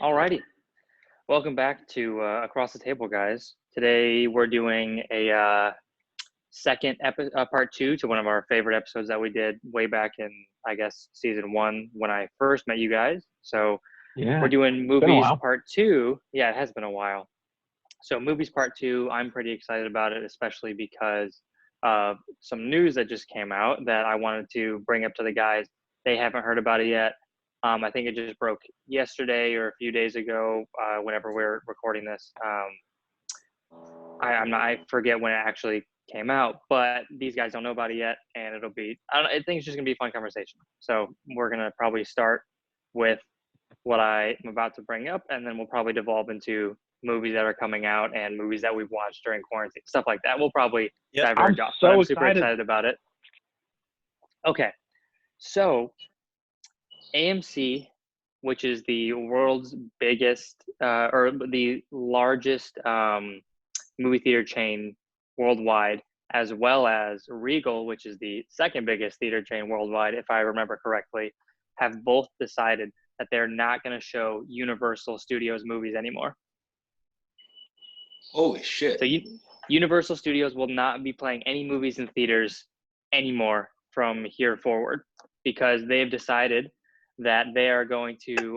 Alrighty. Welcome back to Across the Table, guys. Today we're doing a part two to one of our favorite episodes that we did way back in, I guess, season one when I first met you guys. So we're Yeah, doing been a movies while. part two. Yeah, it has been a while. So movies part two, I'm pretty excited about it, especially because of some news that just came out that I wanted to bring up to the guys. They haven't heard about it yet. I think it just broke yesterday or a few days ago, whenever we're recording this. I forget when it actually came out, but these guys don't know about it yet, and it'll be. I think it's just gonna be a fun conversation. So we're gonna probably start with what I'm about to bring up, and then we'll probably devolve into movies that are coming out and movies that we've watched during quarantine, stuff like that. We'll probably Yep. I'm diverge off, but so I'm super excited. excited about it. Okay, so AMC, which is the world's biggest or the largest movie theater chain worldwide, as well as Regal, which is the second biggest theater chain worldwide, if I remember correctly, have both decided that they're not going to show Universal Studios movies anymore. Holy shit. So Universal Studios will not be playing any movies in theaters anymore from here forward because they've decided that they are going to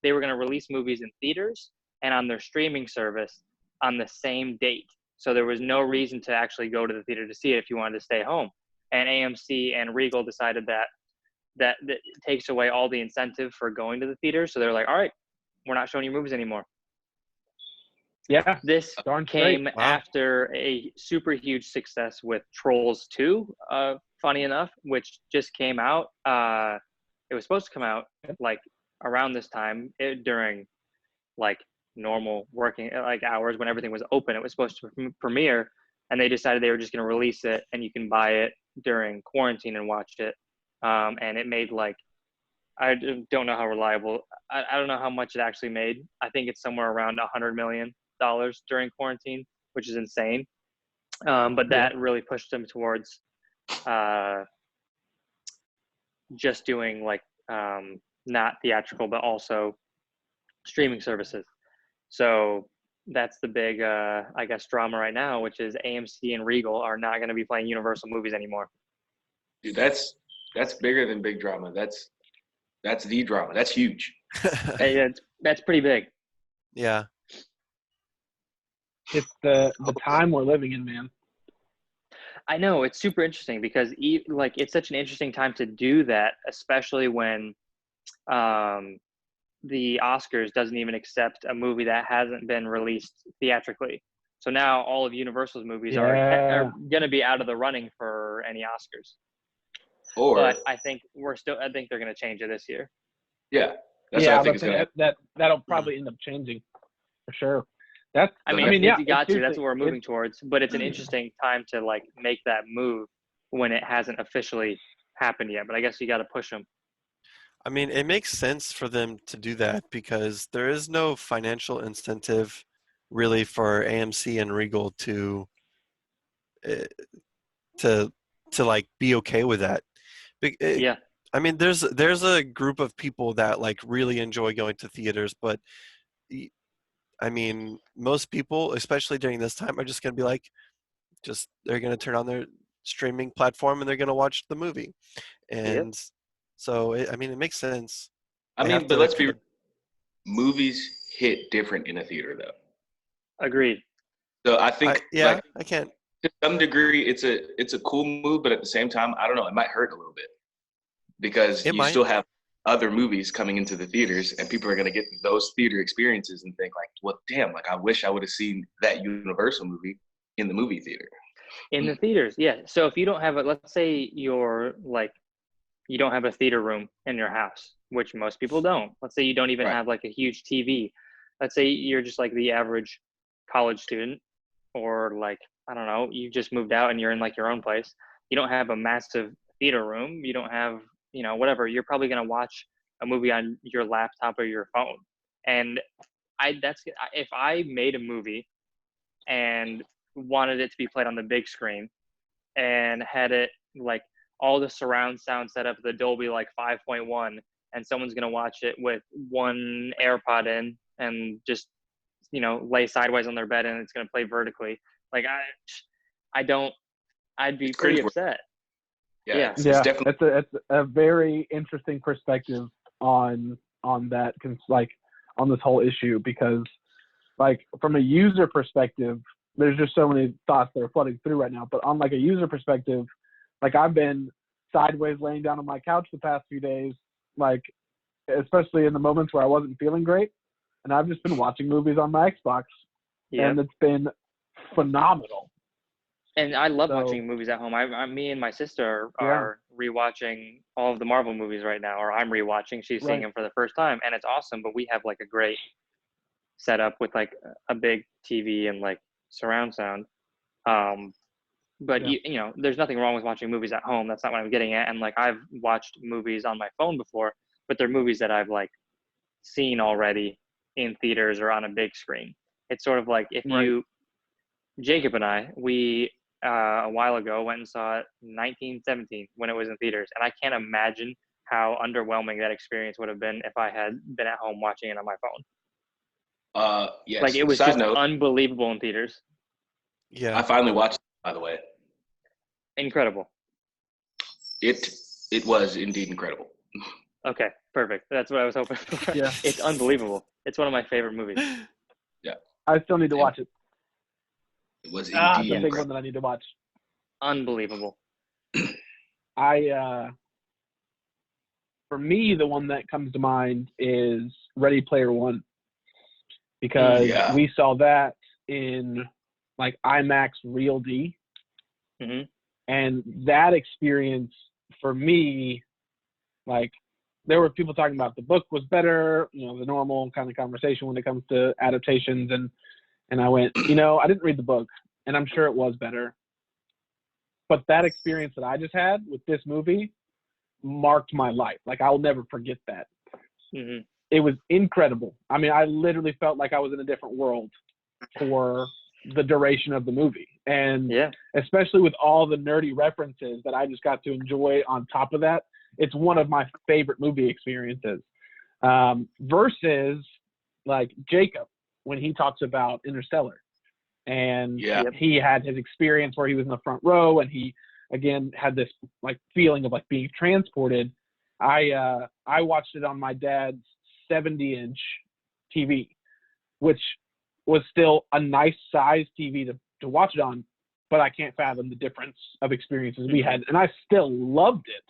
they were going to release movies in theaters and on their streaming service on the same date. So there was no reason to actually go to the theater to see it if you wanted to stay home. And AMC and Regal decided that takes away all the incentive for going to the theater. So they're like, all right, we're not showing you movies anymore. Yeah, This darn came straight. Wow. after a super huge success with Trolls 2, funny enough, which just came out. It was supposed to come out like around this time during like normal working like hours when everything was open. It was supposed to premiere, and they decided they were just going to release it, and you can buy it during quarantine and watch it. And it made like I don't know how reliable. I don't know how much it actually made. I think it's somewhere around $100 million during quarantine, which is insane. But Yeah. that really pushed them towards uh, just doing like not theatrical, but also streaming services. So that's the big, I guess, drama right now, which is AMC and Regal are not going to be playing Universal movies anymore. Dude, that's bigger than big drama. That's the drama. That's huge. Hey, that's pretty big. Yeah. It's the time we're living in, man. I know it's super interesting because like it's such an interesting time to do that, especially when the Oscars doesn't even accept a movie that hasn't been released theatrically. So now all of Universal's movies are Yeah. going to be out of the running for any Oscars. Or But I think I think they're going to change it this year. yeah, that's what Yeah, I think but is gonna happen. that'll probably end up changing for sure. That's I So mean, that yeah, you it's got to. That's seriously what we're it's moving towards. But it's an interesting time to like make that move when it hasn't officially happened yet. But I guess you got to push them. I mean, it makes sense for them to do that because there is no financial incentive really for AMC and Regal uh, to like be okay with that. Yeah. I mean, there's a group of people that like really enjoy going to theaters, but I mean, most people, especially during this time, are just going to be like, just they're going to turn on their streaming platform and they're going to watch the movie, Yep. and so I mean, it makes sense. I They have mean, but to let's be kind of, movies hit different in a theater though. Agreed. So I think yeah, like I can't. to some degree it's a cool move, but at the same time, I don't know, it might hurt a little bit because It you might. still have other movies coming into the theaters and people are going to get those theater experiences and think like, well, damn, like I wish I would have seen that Universal movie in the movie theater. In the theaters, yeah. So if you don't have let's say you're like you don't have a theater room in your house, which most people don't. Let's say you don't even Right. have like a huge TV. Let's say you're just like the average college student, or like, I don't know, you just moved out and you're in like your own place. You don't have a massive theater room. You don't have, whatever. You're probably going to watch a movie on your laptop or your phone. And if I made a movie and wanted it to be played on the big screen and had it like all the surround sound set up, the Dolby like 5.1, and someone's going to watch it with one AirPod in and just, lay sideways on their bed and it's going to play vertically. Like I'd be It's pretty cringeworthy. upset. Yeah, Yeah. it's Yeah, definitely. it's a very interesting perspective on that, like on this whole issue, because like from a user perspective, there's just so many thoughts that are flooding through right now. But on like a user perspective, like I've been sideways laying down on my couch the past few days, like especially in the moments where I wasn't feeling great, and I've just been watching movies on my Xbox, and it's been phenomenal. And I love So- watching movies at home. Me and my sister Yeah. are rewatching all of the Marvel movies right now, or I'm rewatching. She's seeing Right. them for the first time, and it's awesome. But we have like a great setup with like a big TV and like surround sound. But Yeah. there's nothing wrong with watching movies at home. That's not what I'm getting at. And like I've watched movies on my phone before, but they're movies that I've like seen already in theaters or on a big screen. It's sort of like if Right. Jacob and I, we a while ago went and saw it 1917 when it was in theaters, and I can't imagine how underwhelming that experience would have been if I had been at home watching it on my phone. Yes. Like it was Side just note, unbelievable in theaters. Yeah. I finally watched it, by the way. Incredible. It was indeed incredible. Okay, perfect. That's what I was hoping for. Yeah. It's unbelievable. It's one of my favorite movies. I still need to watch it. It was It's a indeed big one incredible. that I need to watch. Unbelievable. For me, the one that comes to mind is Ready Player One, because Yeah. we saw that in like IMAX Real D, Hmm. and that experience for me, like there were people talking about the book was better, the normal kind of conversation when it comes to adaptations, and I went, I didn't read the book, and I'm sure it was better, but that experience that I just had with this movie marked my life. Like I'll never forget that. Hmm. It was incredible. I mean, I literally felt like I was in a different world for the duration of the movie. And Yeah. especially with all the nerdy references that I just got to enjoy on top of that, it's one of my favorite movie experiences. Versus like Jacob, when he talks about Interstellar. And Yeah. he had his experience where he was in the front row, and he, again, had this like feeling of like being transported. I watched it on my dad's 70-inch TV, which was still a nice size TV to watch it on, but I can't fathom the difference of experiences we had. And I still loved it,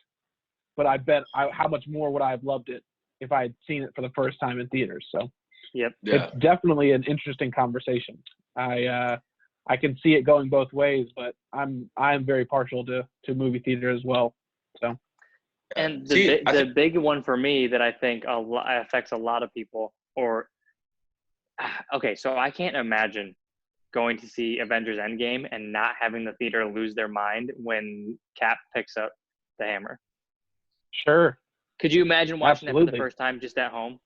but I bet how much more would I have loved it if I had seen it for the first time in theaters. So Yep. Yeah. it's definitely an interesting conversation. I can see it going both ways, but I'm very partial to movie theater as well. So And See, I the think- big one for me that I think affects a lot of people, okay, so I can't imagine going to see Avengers Endgame and not having the theater lose their mind when Cap picks up the hammer. sure. Could you imagine watching that for Absolutely. the first time just at home?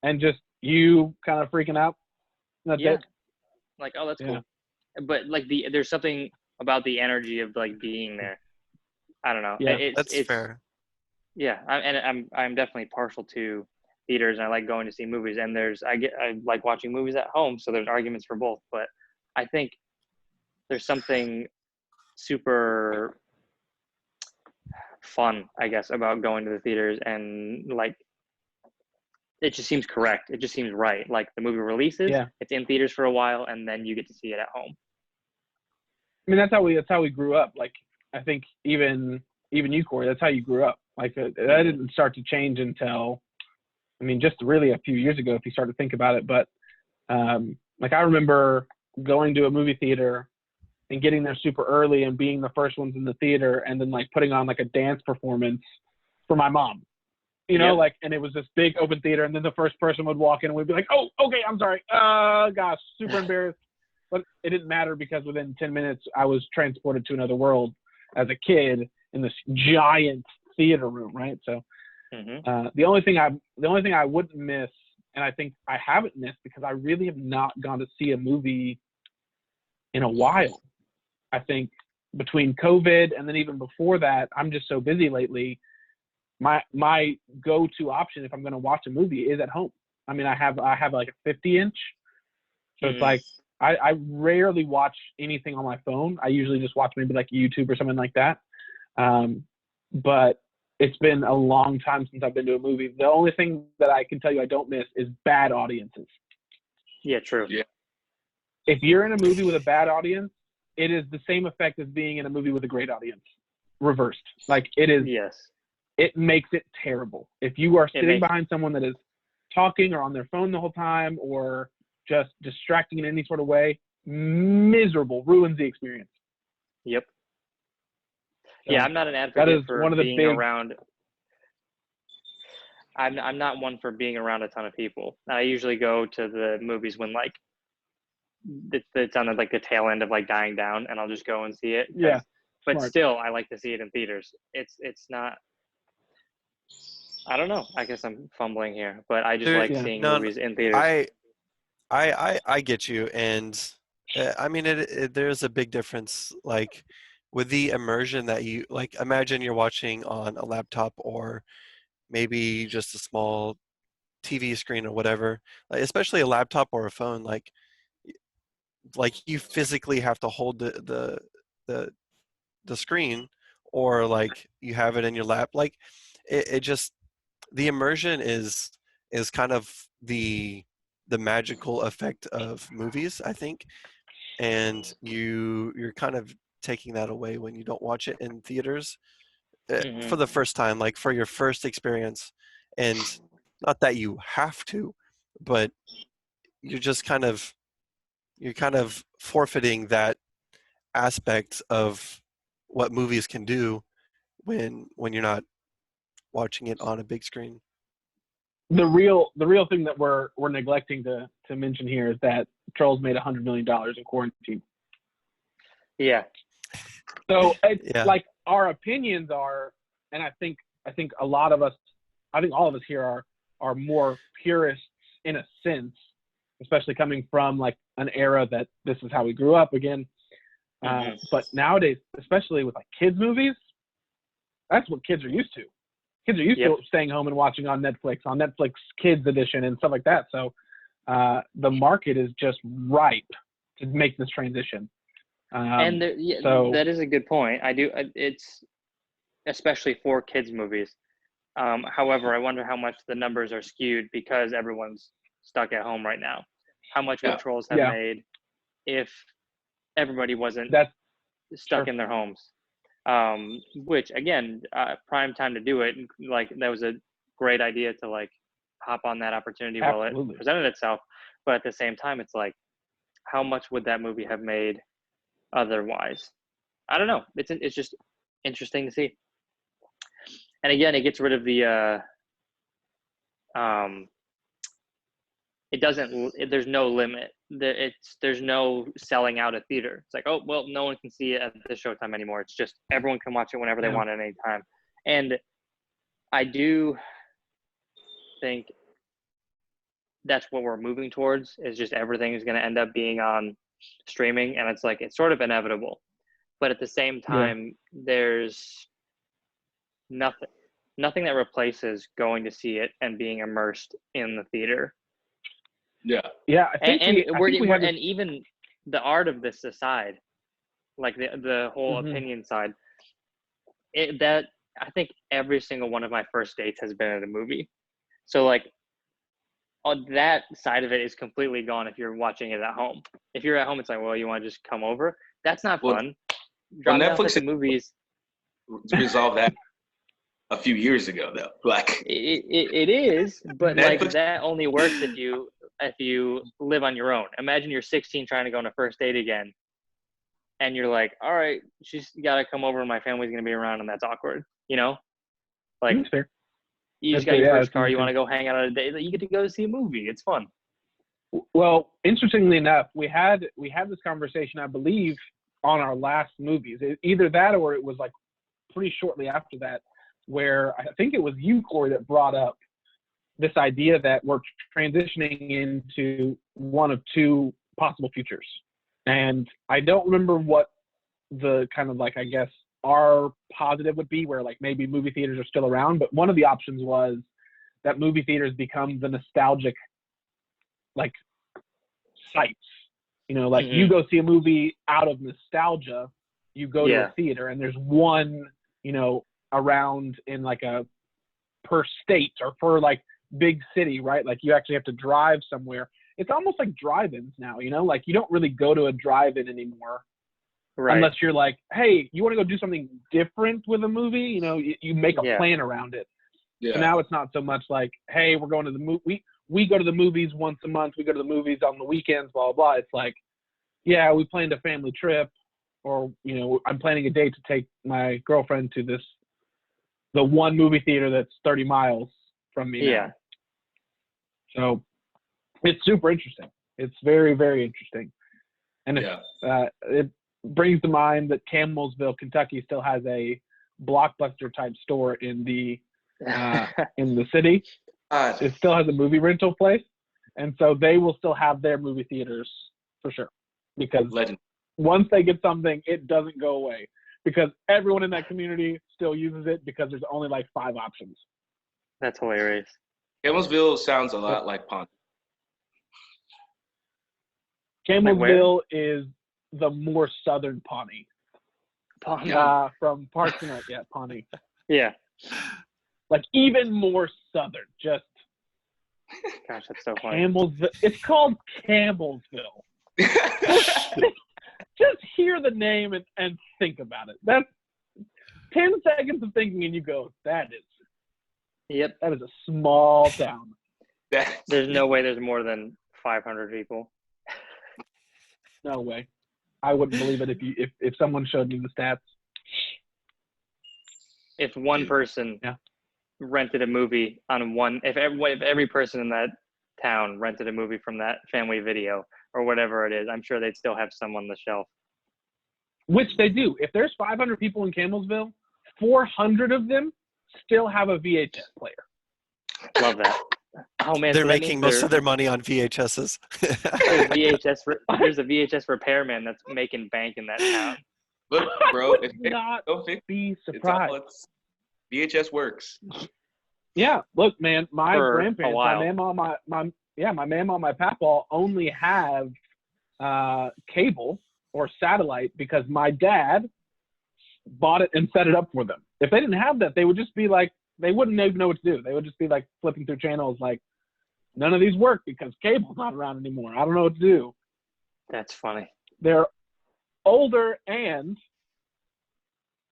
And just you kind of freaking out. That's Yeah. it. Like, oh, that's Yeah. cool. But like there's something about the energy of like being there. I don't know. Yeah, That's fair. Yeah, I'm definitely partial to theaters, and I like going to see movies. And I like watching movies at home, so there's arguments for both. But I think there's something super fun, I guess, about going to the theaters, and like it just seems correct. It just seems right. Like the movie releases, Yeah. it's in theaters for a while, and then you get to see it at home. I mean, that's how we grew up. Like, I think even you, Corey, that's how you grew up. Like, that didn't start to change until, I mean, just really a few years ago, if you start to think about it. But like, I remember going to a movie theater and getting there super early and being the first ones in the theater, and then like putting on like a dance performance for my mom. Yep. Like, and it was this big open theater, and then the first person would walk in and we'd be like, oh, okay, I'm sorry. Gosh, super embarrassed. But it didn't matter, because within 10 minutes, I was transported to another world as a kid in this giant theater room, right? So the only thing I wouldn't miss, and I think I haven't missed, because I really have not gone to see a movie in a while. I think between COVID and then even before that, I'm just so busy lately. my go-to option if I'm going to watch a movie is at home. I mean, I have like a 50-inch, so it's like I rarely watch anything on my phone. I usually just watch maybe like YouTube or something like that. But it's been a long time since I've been to a movie. The only thing that I can tell you I don't miss is bad audiences. Yeah, true. Yeah. If you're in a movie with a bad audience, it is the same effect as being in a movie with a great audience, reversed. Like it is. Yes. It makes it terrible. If you are sitting behind someone that is talking or on their phone the whole time or just distracting in any sort of way, miserable, ruins the experience. Yep. So yeah, I'm not an advocate for one of the being big, around. I'm not one for being around a ton of people. I usually go to the movies when like it's on like the tail end of like dying down, and I'll just go and see it. Yeah. But smart. still, I like to see it in theaters. It's not. I don't know. I guess I'm fumbling here, but I just like seeing movies in theaters. I get you, and I mean there's a big difference, like with the immersion that you like. Imagine you're watching on a laptop or maybe just a small TV screen or whatever, like, especially a laptop or a phone. Like you physically have to hold the screen, or like you have it in your lap. Like it just, the immersion is kind of the magical effect of movies, I think, and you're kind of taking that away when you don't watch it in theaters for the first time, like for your first experience. And not that you have to, but you're just kind of forfeiting that aspect of what movies can do when you're not watching it on a big screen. The real thing that we're neglecting to mention here is that Trolls made $100 million in quarantine. Yeah. So it's like our opinions are, and I think a lot of us, I think all of us here are more purists in a sense, especially coming from like an era that this is how we grew up again. But nowadays, especially with like kids movies, that's what kids are used to. Kids are used to staying home and watching on Netflix Kids Edition and stuff like that. So the market is just ripe to make this transition. And that is a good point. It's especially for kids movies. However, I wonder how much the numbers are skewed because everyone's stuck at home right now. How much would Trolls have made if everybody wasn't stuck in their homes? Which again, prime time to do it. Like that was a great idea to like hop on that opportunity while it presented itself. But at the same time, it's like, how much would that movie have made otherwise? I don't know. It's just interesting to see. And again, it gets rid of the there's no limit. There's no selling out a theater. It's like, oh, well, no one can see it at the showtime anymore. It's just everyone can watch it whenever they want at any time. And I do think that's what we're moving towards, is just everything is going to end up being on streaming. And it's like, it's sort of inevitable. But at the same time, there's nothing that replaces going to see it and being immersed in the theater. Yeah. I think and even the art of this aside, like the whole opinion side, I think every single one of my first dates has been at a movie. So like on that side of it is completely gone if you're watching it at home. If you're at home, it's like, well, you want to just come over? That's not fun. Netflix the movies resolved that a few years ago, though. Like it is, but Netflix, like that only works if you live on your own. Imagine you're 16 trying to go on a first date again, and you're like, all right, she's got to come over and my family's going to be around, and that's awkward, you know? Like, you just got your first car, you want to go hang out on a date, you get to go see a movie. It's fun. Well, interestingly enough, we had this conversation, I believe, on our last movies. Either that or it was like pretty shortly after that, where I think it was you, Corey, that brought up this idea that we're transitioning into one of two possible futures. And I don't remember what the kind of like, I guess, our positive would be, where like maybe movie theaters are still around, but one of the options was that movie theaters become the nostalgic like sites. You know, like you go see a movie out of nostalgia, you go to a theater, and there's one, you know, around in like a per state or per like big city, right? Like you actually have to drive somewhere. It's almost like drive-ins now, you know, like you don't really go to a drive-in anymore. Right. Unless you're like, hey, you want to go do something different with a movie? You know, you make a plan around it. Yeah. So now it's not so much like, hey, we're going to the movie. We go to the movies once a month. We go to the movies on the weekends, blah, blah, blah. It's like, yeah, we planned a family trip, or, you know, I'm planning a date to take my girlfriend to the one movie theater that's 30 miles from me now. So it's super interesting. It's very, very interesting. And it brings to mind that Campbellsville, Kentucky still has a Blockbuster type store in the city. It still has a movie rental place. And so they will still have their movie theaters for sure. Because once they get something, it doesn't go away. Because everyone in that community still uses it because there's only like 5 options. That's hilarious. Campbellsville sounds a lot like Pawnee. Campbellsville is the more southern Pawnee. From Parks and Rec, Pawnee. Yeah. Like even more southern. Just. Gosh, that's so funny. Campbellsville. It's called Campbellsville. Just hear the name and think about it. That's 10 seconds of thinking, and you go, that is a small town. There's no way there's more than 500 people. No way. I wouldn't believe it if someone showed me the stats. If one person rented a movie on one, if every person in that town rented a movie from that family video or whatever it is, I'm sure they'd still have some on the shelf. Which they do. If there's 500 people in Campbellsville, 400 of them still have a VHS player. Love that. Oh man, they're making most of their money on VHSs. There's a VHS repairman that's making bank in that town. Look, bro, I would not be surprised. VHS works. Yeah, look, man, my grandparents, my mama and my papa only have cable or satellite because my dad bought it and set it up for them. If they didn't have that, they would just be like, they wouldn't even know what to do. They would just be like flipping through channels like, none of these work because cable's not around anymore. I don't know what to do. That's funny. They're older and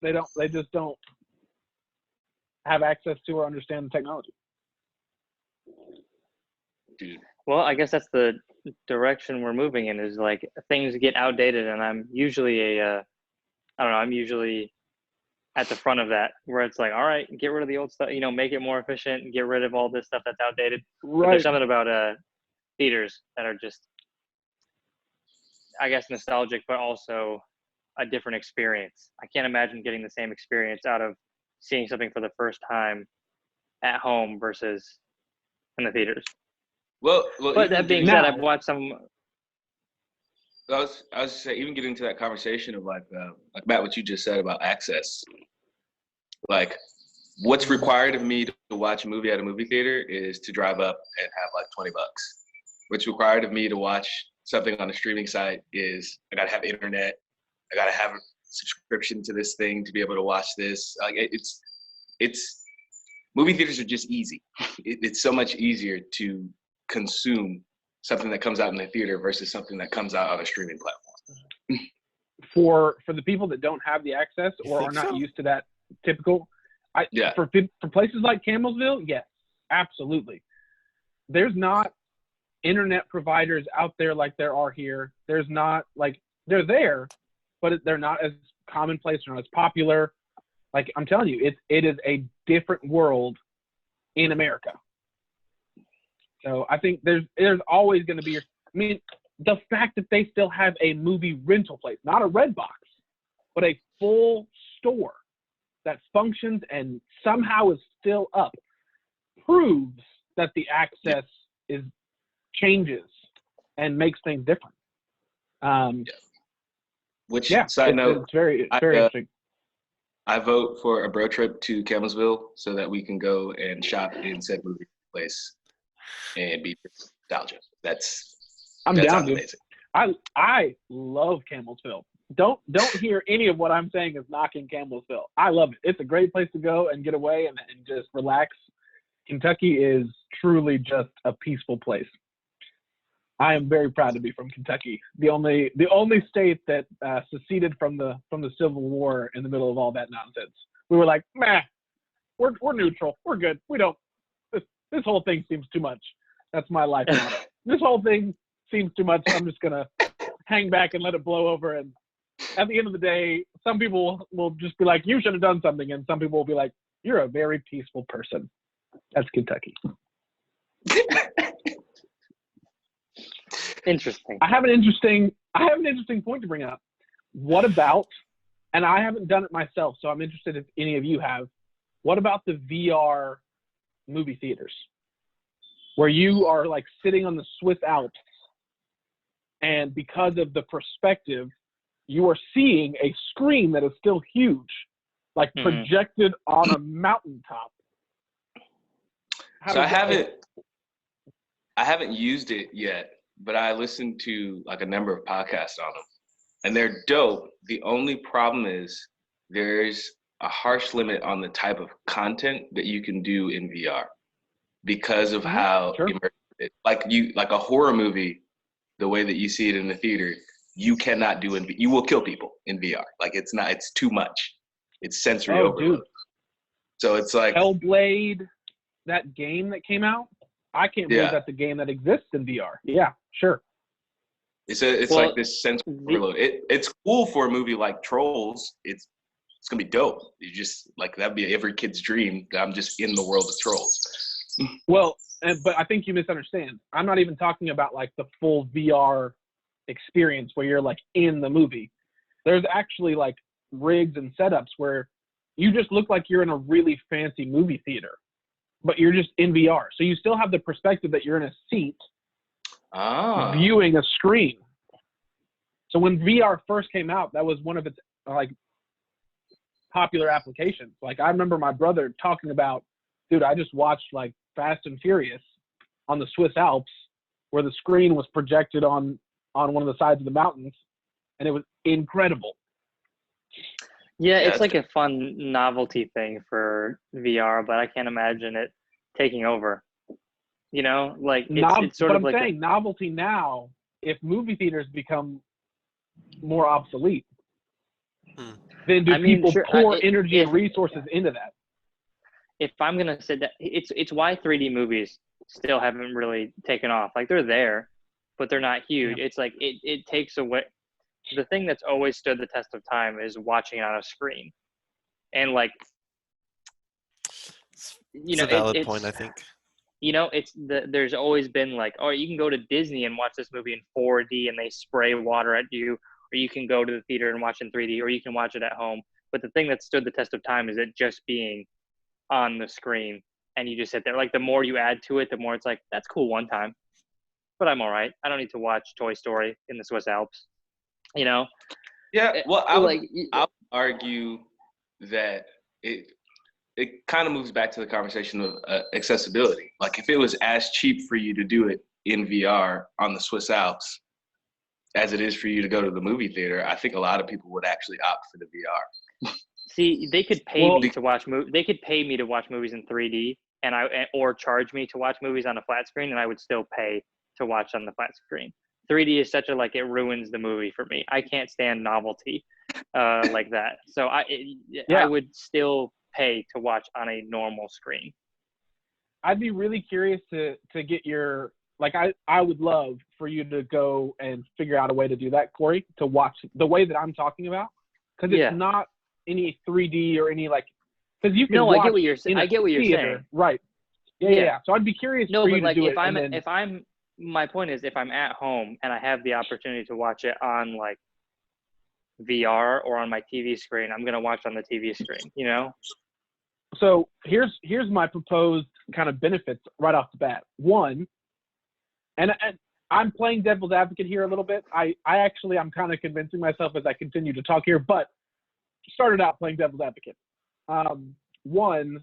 they just don't have access to or understand the technology. Dude. Well, I guess that's the direction we're moving in, is like things get outdated, and I'm usually I'm usually at the front of that, where it's like, all right, get rid of the old stuff, you know, make it more efficient and get rid of all this stuff that's outdated. Right. But there's something about theaters that are just, I guess, nostalgic, but also a different experience. I can't imagine getting the same experience out of seeing something for the first time at home versus in the theaters. Well, but that being said, I've watched some. I was saying, even getting to that conversation of like Matt, what you just said about access. Like, what's required of me to watch a movie at a movie theater is to drive up and have like $20. What's required of me to watch something on a streaming site is I gotta have internet. I gotta have a subscription to this thing to be able to watch this. Like, it's movie theaters are just easy. It's so much easier to consume something that comes out in the theater versus something that comes out on a streaming platform. For the people that don't have the access or are not used to that typical, for places like Campbellsville, yes, absolutely. There's not internet providers out there like there are here. There's not, like, they're there, but they're not as commonplace or not as popular. Like, I'm telling you, it is a different world in America. So I think there's always going to be, the fact that they still have a movie rental place, not a red box, but a full store that functions and somehow is still up, proves that the access changes and makes things different. Side note, it's very interesting. I vote for a bro trip to Campbellsville so that we can go and shop in said movie place and be nostalgia. That I'm down, sounds dude. amazing. I love Campbellsville. Don't hear any of what I'm saying as knocking Campbellsville. I love it. It's a great place to go and get away and just relax. Kentucky is truly just a peaceful place. I am very proud to be from Kentucky, the only state that seceded from the Civil War in the middle of all that nonsense. We were like, meh, we're neutral, we're good. We don't. This whole thing seems too much. That's my life motto. This whole thing seems too much. I'm just gonna hang back and let it blow over. And at the end of the day, some people will just be like, you should have done something, and some people will be like, you're a very peaceful person. That's Kentucky. Interesting. I have an interesting point to bring up. What about, and I haven't done it myself, so I'm interested if any of you have, what about the VR movie theaters where you are like sitting on the Swiss Alps, and because of the perspective, you are seeing a screen that is still huge, like projected on a mountaintop. So I haven't used it yet, but I listened to like a number of podcasts on them, and they're dope. The only problem is there's a harsh limit on the type of content that you can do in VR because of how like a horror movie, the way that you see it in the theater, you cannot do you will kill people in VR. Like it's too much. It's sensory overload. Dude. So it's like Hellblade, that game that came out. I can't believe that's a game that exists in VR. Yeah, sure. It's like this sensory overload. It's cool for a movie like Trolls. It's gonna be dope. You just like that'd be every kid's dream. That I'm just in the world of Trolls. Well, but I think you misunderstand. I'm not even talking about like the full VR experience where you're like in the movie. There's actually like rigs and setups where you just look like you're in a really fancy movie theater, but you're just in VR. So you still have the perspective that you're in a seat viewing a screen. So when VR first came out, that was one of its like popular applications. Like I remember my brother talking about, dude, I just watched like Fast and Furious on the Swiss Alps where the screen was projected on one of the sides of the mountains, and it was incredible. Yeah, it's like a fun novelty thing for VR, but I can't imagine it taking over. You know, like it's sort of like saying novelty now. If movie theaters become more obsolete, then do people pour energy and resources into that? If I'm gonna say that, it's why 3D movies still haven't really taken off. Like they're there, but they're not huge. Yeah. It's like it takes away. The thing that's always stood the test of time is watching it on a screen, and like, it's a valid point, I think. You know, there's always been like, oh, you can go to Disney and watch this movie in 4D and they spray water at you, or you can go to the theater and watch in 3D, or you can watch it at home. But the thing that stood the test of time is it just being on the screen, and you just sit there. Like the more you add to it, the more it's like, that's cool one time, but I'm all right. I don't need to watch Toy Story in the Swiss Alps. You know? Yeah, well, I would argue that it kind of moves back to the conversation of accessibility. Like if it was as cheap for you to do it in VR on the Swiss Alps as it is for you to go to the movie theater, I think a lot of people would actually opt for the VR. See, they could pay me to watch They could pay me to watch movies in 3D, or charge me to watch movies on a flat screen, and I would still pay to watch on the flat screen. 3D is such it ruins the movie for me. I can't stand novelty like that. So I would still pay to watch on a normal screen. I'd be really curious to get your, like, I would love for you to go and figure out a way to do that, Corey, to watch the way that I'm talking about. Because it's not any 3D or any, like, because you can watch I get what you're saying. I get what you're saying. Right. Yeah. So I'd be curious for you to do it. My point is, if I'm at home and I have the opportunity to watch it on like VR or on my TV screen, I'm gonna watch on the TV screen. You know. So here's my proposed kind of benefits right off the bat. One, and I'm playing devil's advocate here a little bit. I'm kind of convincing myself as I continue to talk here, but started out playing devil's advocate. One,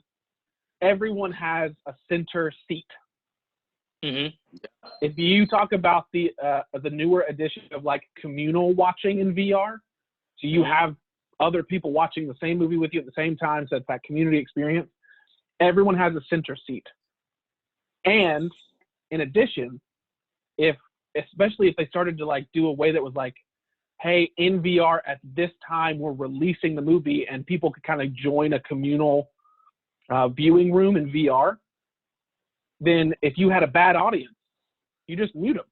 everyone has a center seat. Mm-hmm. If you talk about the newer edition of like communal watching in VR, so you have other people watching the same movie with you at the same time, so it's that community experience. Everyone has a center seat. And in addition, especially if they started to like do a way that was like, hey, in VR at this time we're releasing the movie and people could kind of join a communal viewing room in VR, then if you had a bad audience, you just mute them.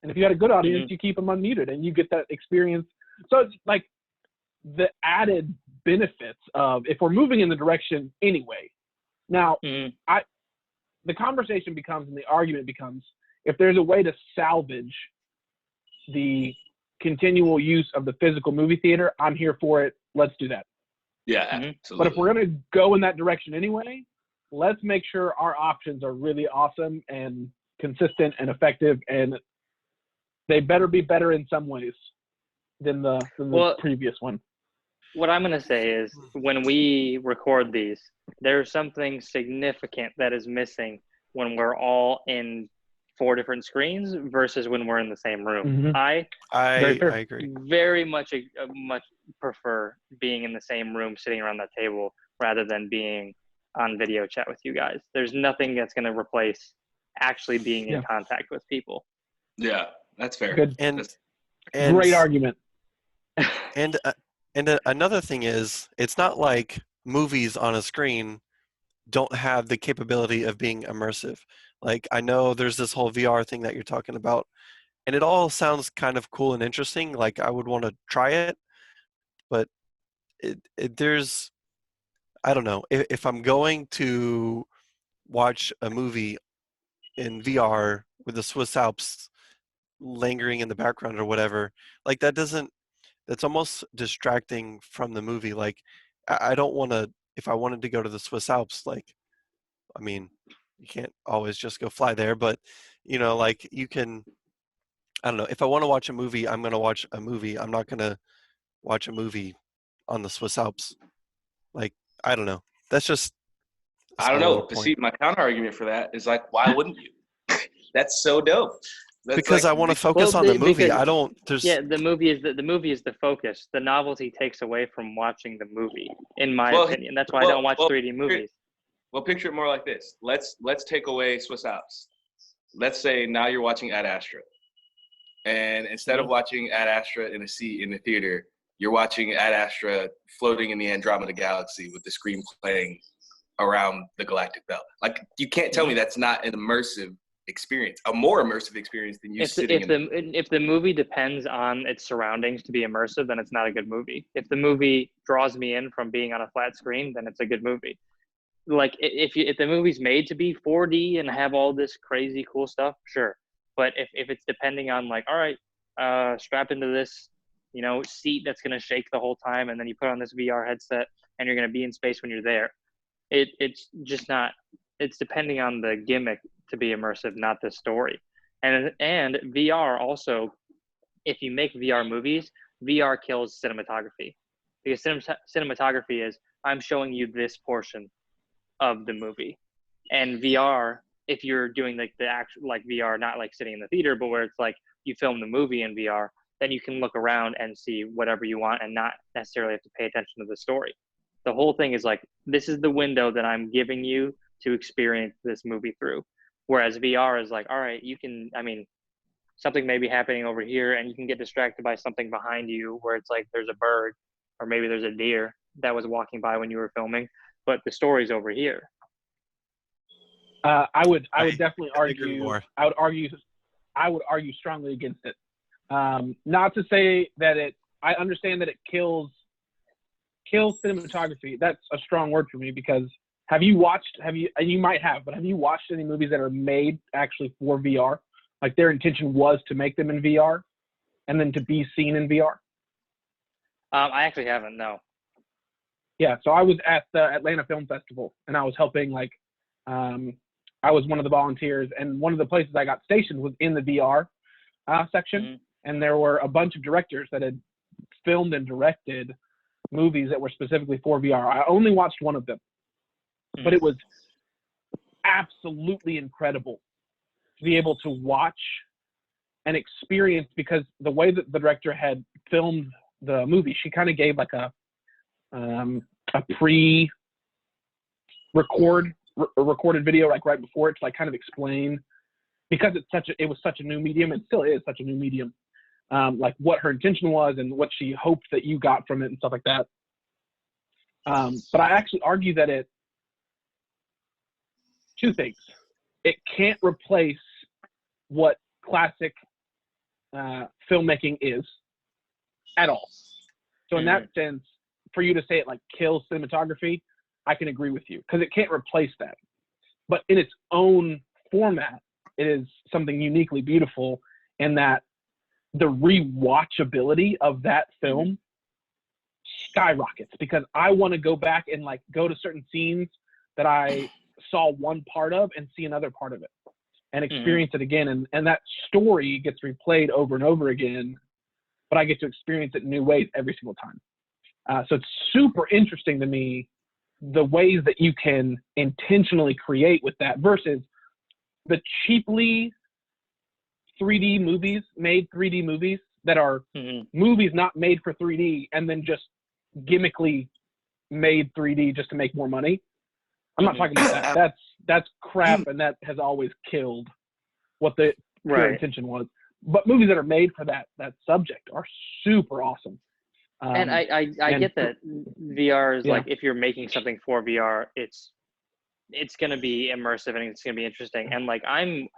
And if you had a good audience, you keep them unmuted and you get that experience. So it's like the added benefits of, if we're moving in the direction anyway. Now, the conversation becomes, and the argument becomes, if there's a way to salvage the continual use of the physical movie theater, I'm here for it. Let's do that. Yeah, absolutely. But if we're going to go in that direction anyway, let's make sure our options are really awesome and consistent and effective, and they better be better in some ways than the previous one. What I'm going to say is, when we record these, there's something significant that is missing when we're all in 4 different screens versus when we're in the same room. I agree. Very much prefer being in the same room, sitting around that table, rather than being on video chat with you guys. There's nothing that's going to replace actually being in contact with people. Yeah, that's fair. Good. And great argument. And another thing is, it's not like movies on a screen don't have the capability of being immersive. Like, I know there's this whole VR thing that you're talking about, and it all sounds kind of cool and interesting. Like, I would want to try it, but there's, I don't know, if I'm going to watch a movie in VR with the Swiss Alps lingering in the background or whatever, like that's almost distracting from the movie. Like, I don't want to, if I wanted to go to the Swiss Alps, like, I mean, you can't always just go fly there, but, you know, like, you can, I don't know, if I want to watch a movie, I'm going to watch a movie. I'm not going to watch a movie on the Swiss Alps. Like, I don't know. That's I don't know. But see, my counter argument for that is like, why wouldn't you? That's so dope. That's because I want to focus on the movie. I don't. The movie is the focus. The novelty takes away from watching the movie, in my opinion. That's why I don't watch 3D movies. Well, picture it more like this. Let's take away Swiss Alps. Let's say now you're watching Ad Astra, and instead of watching Ad Astra in a seat in the theater, you're watching Ad Astra floating in the Andromeda Galaxy with the screen playing around the galactic belt. Like, you can't tell me that's not an immersive experience, a more immersive experience than you sitting if the movie depends on its surroundings to be immersive, then it's not a good movie. If the movie draws me in from being on a flat screen, then it's a good movie. Like, if the movie's made to be 4D and have all this crazy cool stuff, sure. But if it's depending on, like, all right, strap into this, you know, seat that's going to shake the whole time, and then you put on this VR headset and you're going to be in space when you're there, it's just not. It's depending on the gimmick to be immersive, not the story. And VR also, if you make VR movies, VR kills cinematography, because cinematography is, I'm showing you this portion of the movie. And VR, if you're doing like the actual, like VR, not like sitting in the theater, but where it's like you film the movie in VR, then you can look around and see whatever you want and not necessarily have to pay attention to the story. The whole thing is like, this is the window that I'm giving you to experience this movie through. Whereas VR is like, all right, you can, I mean, something may be happening over here and you can get distracted by something behind you where it's like there's a bird or maybe there's a deer that was walking by when you were filming, but the story's over here. I would definitely argue. I would argue strongly against it. Not to say that I understand that it kills cinematography. That's a strong word for me, because and you might have, but have you watched any movies that are made actually for VR? Like, their intention was to make them in VR and then to be seen in VR? I actually haven't, no. Yeah, so I was at the Atlanta Film Festival, and I was helping, I was one of the volunteers, and one of the places I got stationed was in the VR section, and there were a bunch of directors that had filmed and directed movies that were specifically for VR. I only watched one of them, but it was absolutely incredible to be able to watch and experience, because the way that the director had filmed the movie, she kind of gave like a recorded video like right before it to like kind of explain, because it was such a new medium, and still is such a new medium, like what her intention was and what she hoped that you got from it and stuff like that. But I actually argue that two things. It can't replace what classic filmmaking is at all. So in that sense, for you to say it like kills cinematography, I can agree with you, because it can't replace that. But in its own format, it is something uniquely beautiful, in that the rewatchability of that film skyrockets, because I want to go back and like go to certain scenes that I saw one part of and see another part of it and experience it again. And that story gets replayed over and over again, but I get to experience it in new ways every single time. So it's super interesting to me, the ways that you can intentionally create with that versus the cheaply 3D movies that are movies not made for 3D and then just gimmickly made 3D just to make more money. I'm not talking about that. That's crap, and that has always killed what the pure intention was. But movies that are made for that subject are super awesome. And I get that VR is like, if you're making something for VR, it's going to be immersive and it's going to be interesting. And like I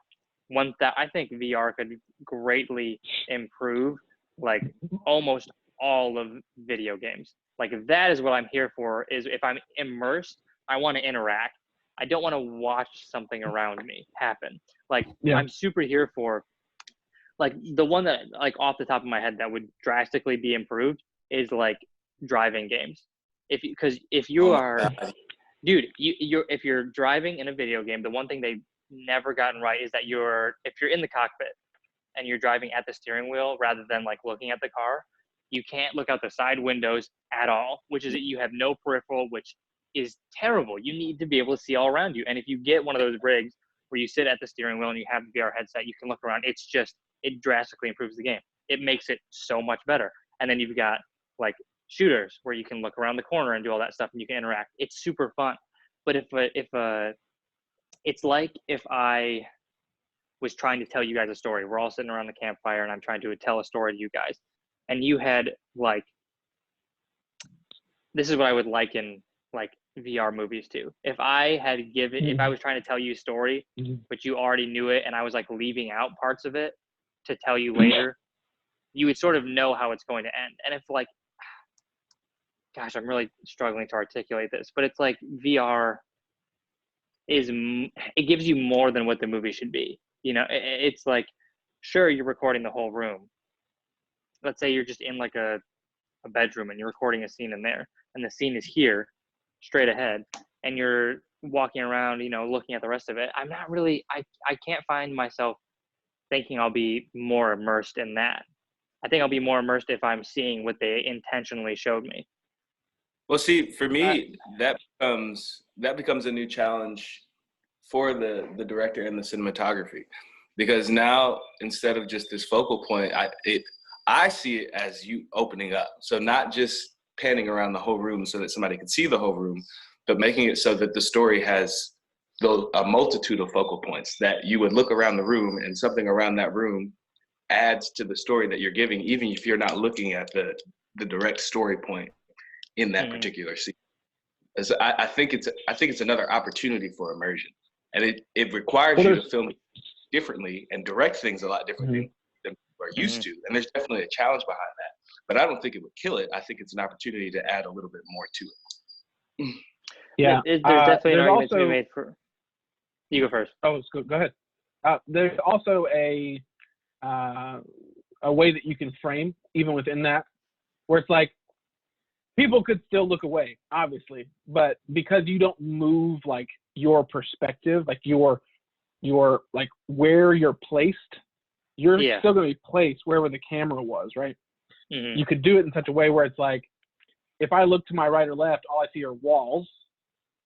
think VR could greatly improve like almost all of video games. Like that is what I'm here for, is if I'm immersed, I want to interact. I don't want to watch something around me happen. Like I'm super here for, like the one that like off the top of my head that would drastically be improved is like driving games. Because if you are, dude, if you're driving in a video game, the one thing they've never gotten right is that if you're in the cockpit and you're driving at the steering wheel rather than like looking at the car, you can't look out the side windows at all, which is that you have no peripheral, which is terrible. You need to be able to see all around you. And if you get one of those rigs where you sit at the steering wheel and you have a VR headset, you can look around. It drastically improves the game. It makes it so much better. And then you've got like shooters where you can look around the corner and do all that stuff and you can interact. It's super fun. But it's like if I was trying to tell you guys a story. We're all sitting around the campfire and I'm trying to tell a story to you guys. And you had like, this is what I would liken like VR movies to. If I was trying to tell you a story, but you already knew it and I was like leaving out parts of it to tell you later, you would sort of know how it's going to end. And if like, gosh, I'm really struggling to articulate this, but it's like VR it gives you more than what the movie should be. You know, it's like, sure, you're recording the whole room. Let's say you're just in like a bedroom and you're recording a scene in there, and the scene is here, straight ahead, and you're walking around, you know, looking at the rest of it. I'm not really, I can't find myself thinking I'll be more immersed in that. I think I'll be more immersed if I'm seeing what they intentionally showed me. Well, see, for me, that becomes a new challenge for the director and the cinematography, because now instead of just this focal point, I see it as you opening up. So not just panning around the whole room so that somebody can see the whole room, but making it so that the story has a multitude of focal points that you would look around the room and something around that room adds to the story that you're giving, even if you're not looking at the direct story point in that particular scene. So I think it's another opportunity for immersion, and it requires you to film differently and direct things a lot differently than we're used to. And there's definitely a challenge behind that, but I don't think it would kill it. I think it's an opportunity to add a little bit more to it. Yeah, there's definitely an argument to be made for. You go first. Oh, it's good. Go ahead. There's also a way that you can frame even within that, where it's like, people could still look away, obviously, but because you don't move like your perspective, like your like where you're placed, you're still going to be placed wherever the camera was, right? You could do it in such a way where it's like, if I look to my right or left, all I see are walls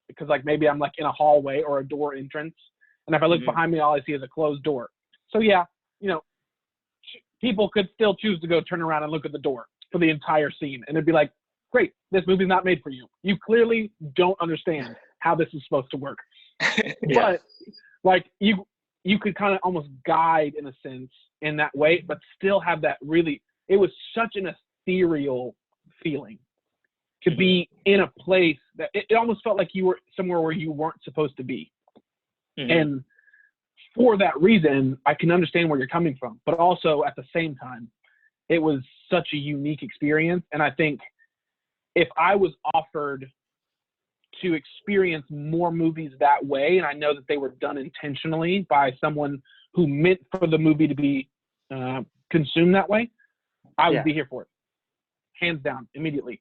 because like maybe I'm like in a hallway or a door entrance. And if I look behind me, all I see is a closed door. So yeah, you know, people could still choose to go turn around and look at the door for the entire scene. And it'd be like, great, this movie's not made for you. You clearly don't understand how this is supposed to work. Yeah. But like you could kind of almost guide in a sense in that way, but still have that really, it was such an ethereal feeling to be in a place that it almost felt like you were somewhere where you weren't supposed to be. And for that reason, I can understand where you're coming from, but also at the same time, it was such a unique experience. And I think if I was offered to experience more movies that way, and I know that they were done intentionally by someone who meant for the movie to be consumed that way, I would be here for it. Hands down, immediately.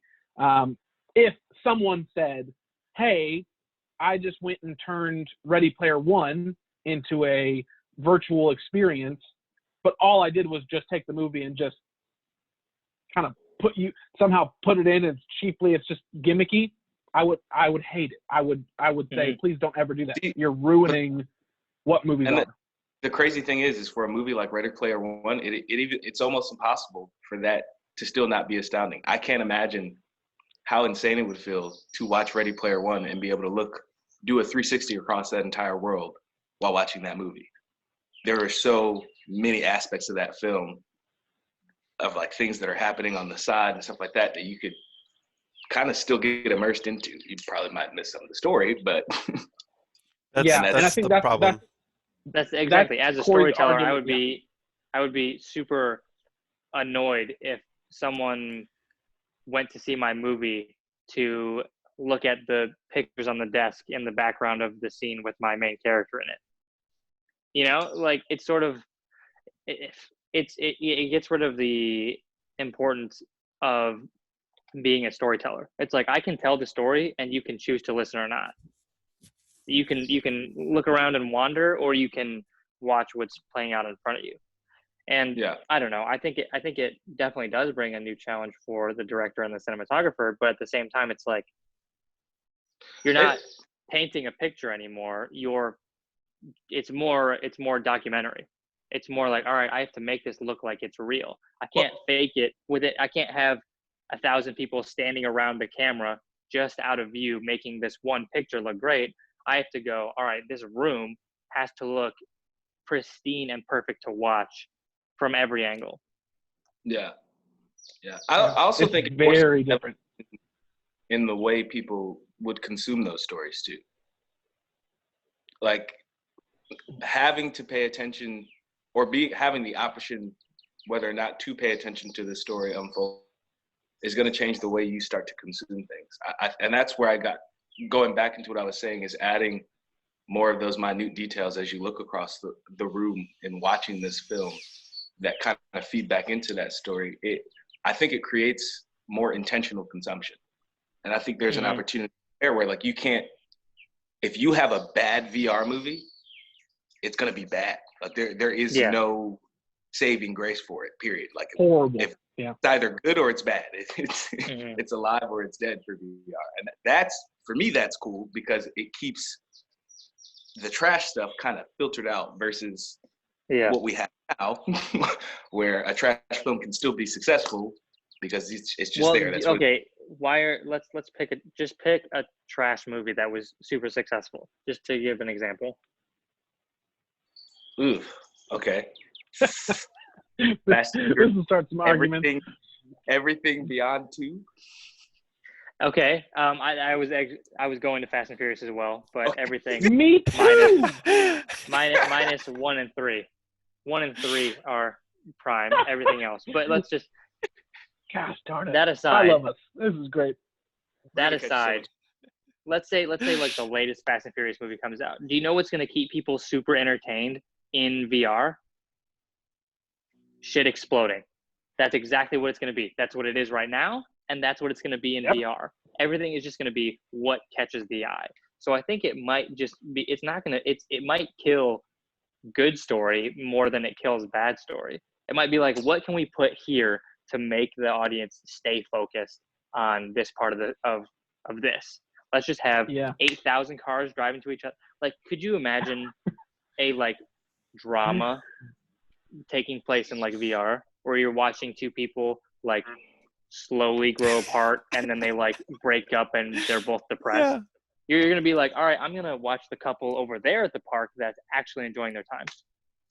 If someone said, hey, I just went and turned Ready Player One into a virtual experience, but all I did was just take the movie and just kind of put it in, and it's just gimmicky, I would hate it. I would say, please don't ever do that. You're ruining what movies are. The crazy thing is for a movie like Ready Player One, it's almost impossible for that to still not be astounding. I can't imagine how insane it would feel to watch Ready Player One and be able to do a 360 across that entire world while watching that movie. There are so many aspects of that film of like things that are happening on the side and stuff like that you could kind of still get immersed into. You probably might miss some of the story, but and I think that's the problem. That's exactly. As a storyteller, I would be super annoyed if someone went to see my movie to look at the pictures on the desk in the background of the scene with my main character in it. You know, like it's sort of it gets rid of the importance of being a storyteller. It's like I can tell the story and you can choose to listen or not. You can look around and wander, or you can watch what's playing out in front of you. And I don't know. I think it definitely does bring a new challenge for the director and the cinematographer. But at the same time, it's like you're not painting a picture anymore. It's more documentary. It's more like, all right, I have to make this look like it's real. I can't fake it with it. I can't have 1,000 people standing around the camera just out of view making this one picture look great. I have to go, all right, this room has to look pristine and perfect to watch from every angle. Yeah. I also think it's very different in the way people would consume those stories too. Like having to pay attention or having the option whether or not to pay attention to the story unfold is going to change the way you start to consume things. And that's where I got going back into what I was saying, is adding more of those minute details as you look across the room and watching this film that kind of feed back into that story. I think it creates more intentional consumption. And I think there's an opportunity there where like you can't, if you have a bad VR movie, it's going to be bad. Like there is no saving grace for it, period. Like horrible. It's either good or it's bad. It's alive or it's dead for VR. And that's, for me, that's cool because it keeps the trash stuff kind of filtered out versus what we have now, where a trash film can still be successful because it's just there. That's let's pick a trash movie that was super successful, just to give an example. Ooh, okay. This will start some arguments. Everything beyond 2. Okay. I was going to Fast and Furious as well, but everything. Me too. minus 1 and 3. 1 and 3 are prime. Everything else, but let's just. Gosh darn it. That aside, I love us. This is great. That aside, let's say like the latest Fast and Furious movie comes out. Do you know what's going to keep people super entertained in VR? Shit exploding. That's exactly what it's going to be. That's what it is right now, and that's what it's going to be in VR. Everything is just going to be what catches the eye. So I think it might just be. It's not going to. It might kill good story more than it kills bad story. It might be like, what can we put here to make the audience stay focused on this part of this. Let's just have 8,000 cars driving to each other. Like, could you imagine a like drama taking place in like VR where you're watching two people like slowly grow apart and then they like break up and they're both depressed? Yeah. You're going to be like, all right, I'm going to watch the couple over there at the park that's actually enjoying their time.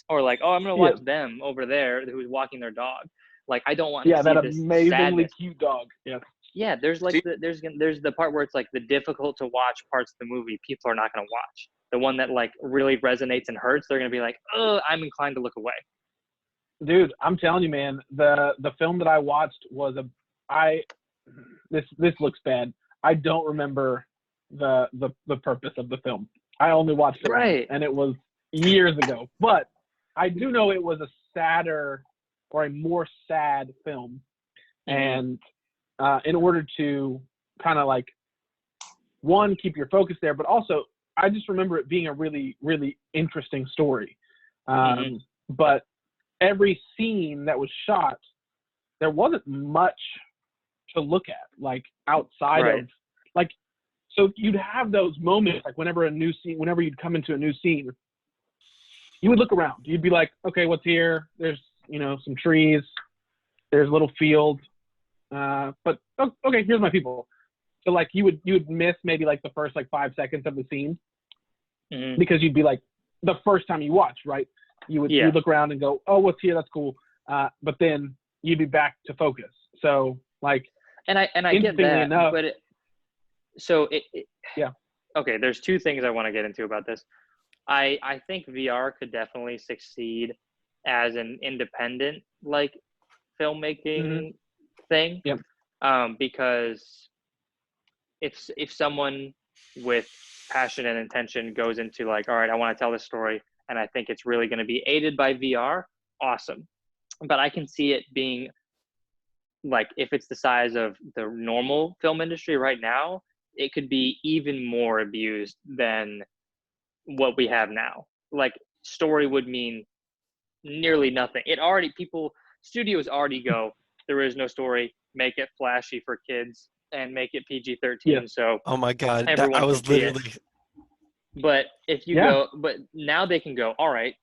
Or like, oh, I'm going to watch them over there who's walking their dog. Like, I don't want to see that this amazingly sadness. cute dog. Yeah, there's like there's the part where it's like the difficult to watch parts of the movie people are not going to watch. The one that like really resonates and hurts, they're going to be like, oh, I'm inclined to look away. Dude, I'm telling you, man, the film that I watched was this looks bad. I don't remember the purpose of the film. I only watched it once, and it was years ago. But I do know it was a sadder or a more sad film. And in order to kind of like, one, keep your focus there, but also I just remember it being a really, really interesting story. But every scene that was shot, there wasn't much to look at, like outside of like, so you'd have those moments, like whenever you'd come into a new scene, you would look around. You'd be like, okay, what's here? There's, some trees. There's a little field. But okay, here's my people. So like you would miss maybe like the first like 5 seconds of the scene because you'd be like the first time you watch, right? You'd look around and go, oh, what's here? That's cool. But then you'd be back to focus. So like, and I get that, enough, but okay. There's two things I want to get into about this. I think VR could definitely succeed as an independent like filmmaking thing. Because if someone with passion and intention goes into like, all right, I want to tell this story and I think it's really going to be aided by VR, awesome. But I can see it being like, if it's the size of the normal film industry right now, it could be even more abused than what we have now. Like, story would mean nearly nothing. Studios already go, there is no story, make it flashy for kids and make it PG-13. So oh my God, everyone I was can see it. literally. But if you go, but now they can go, all right,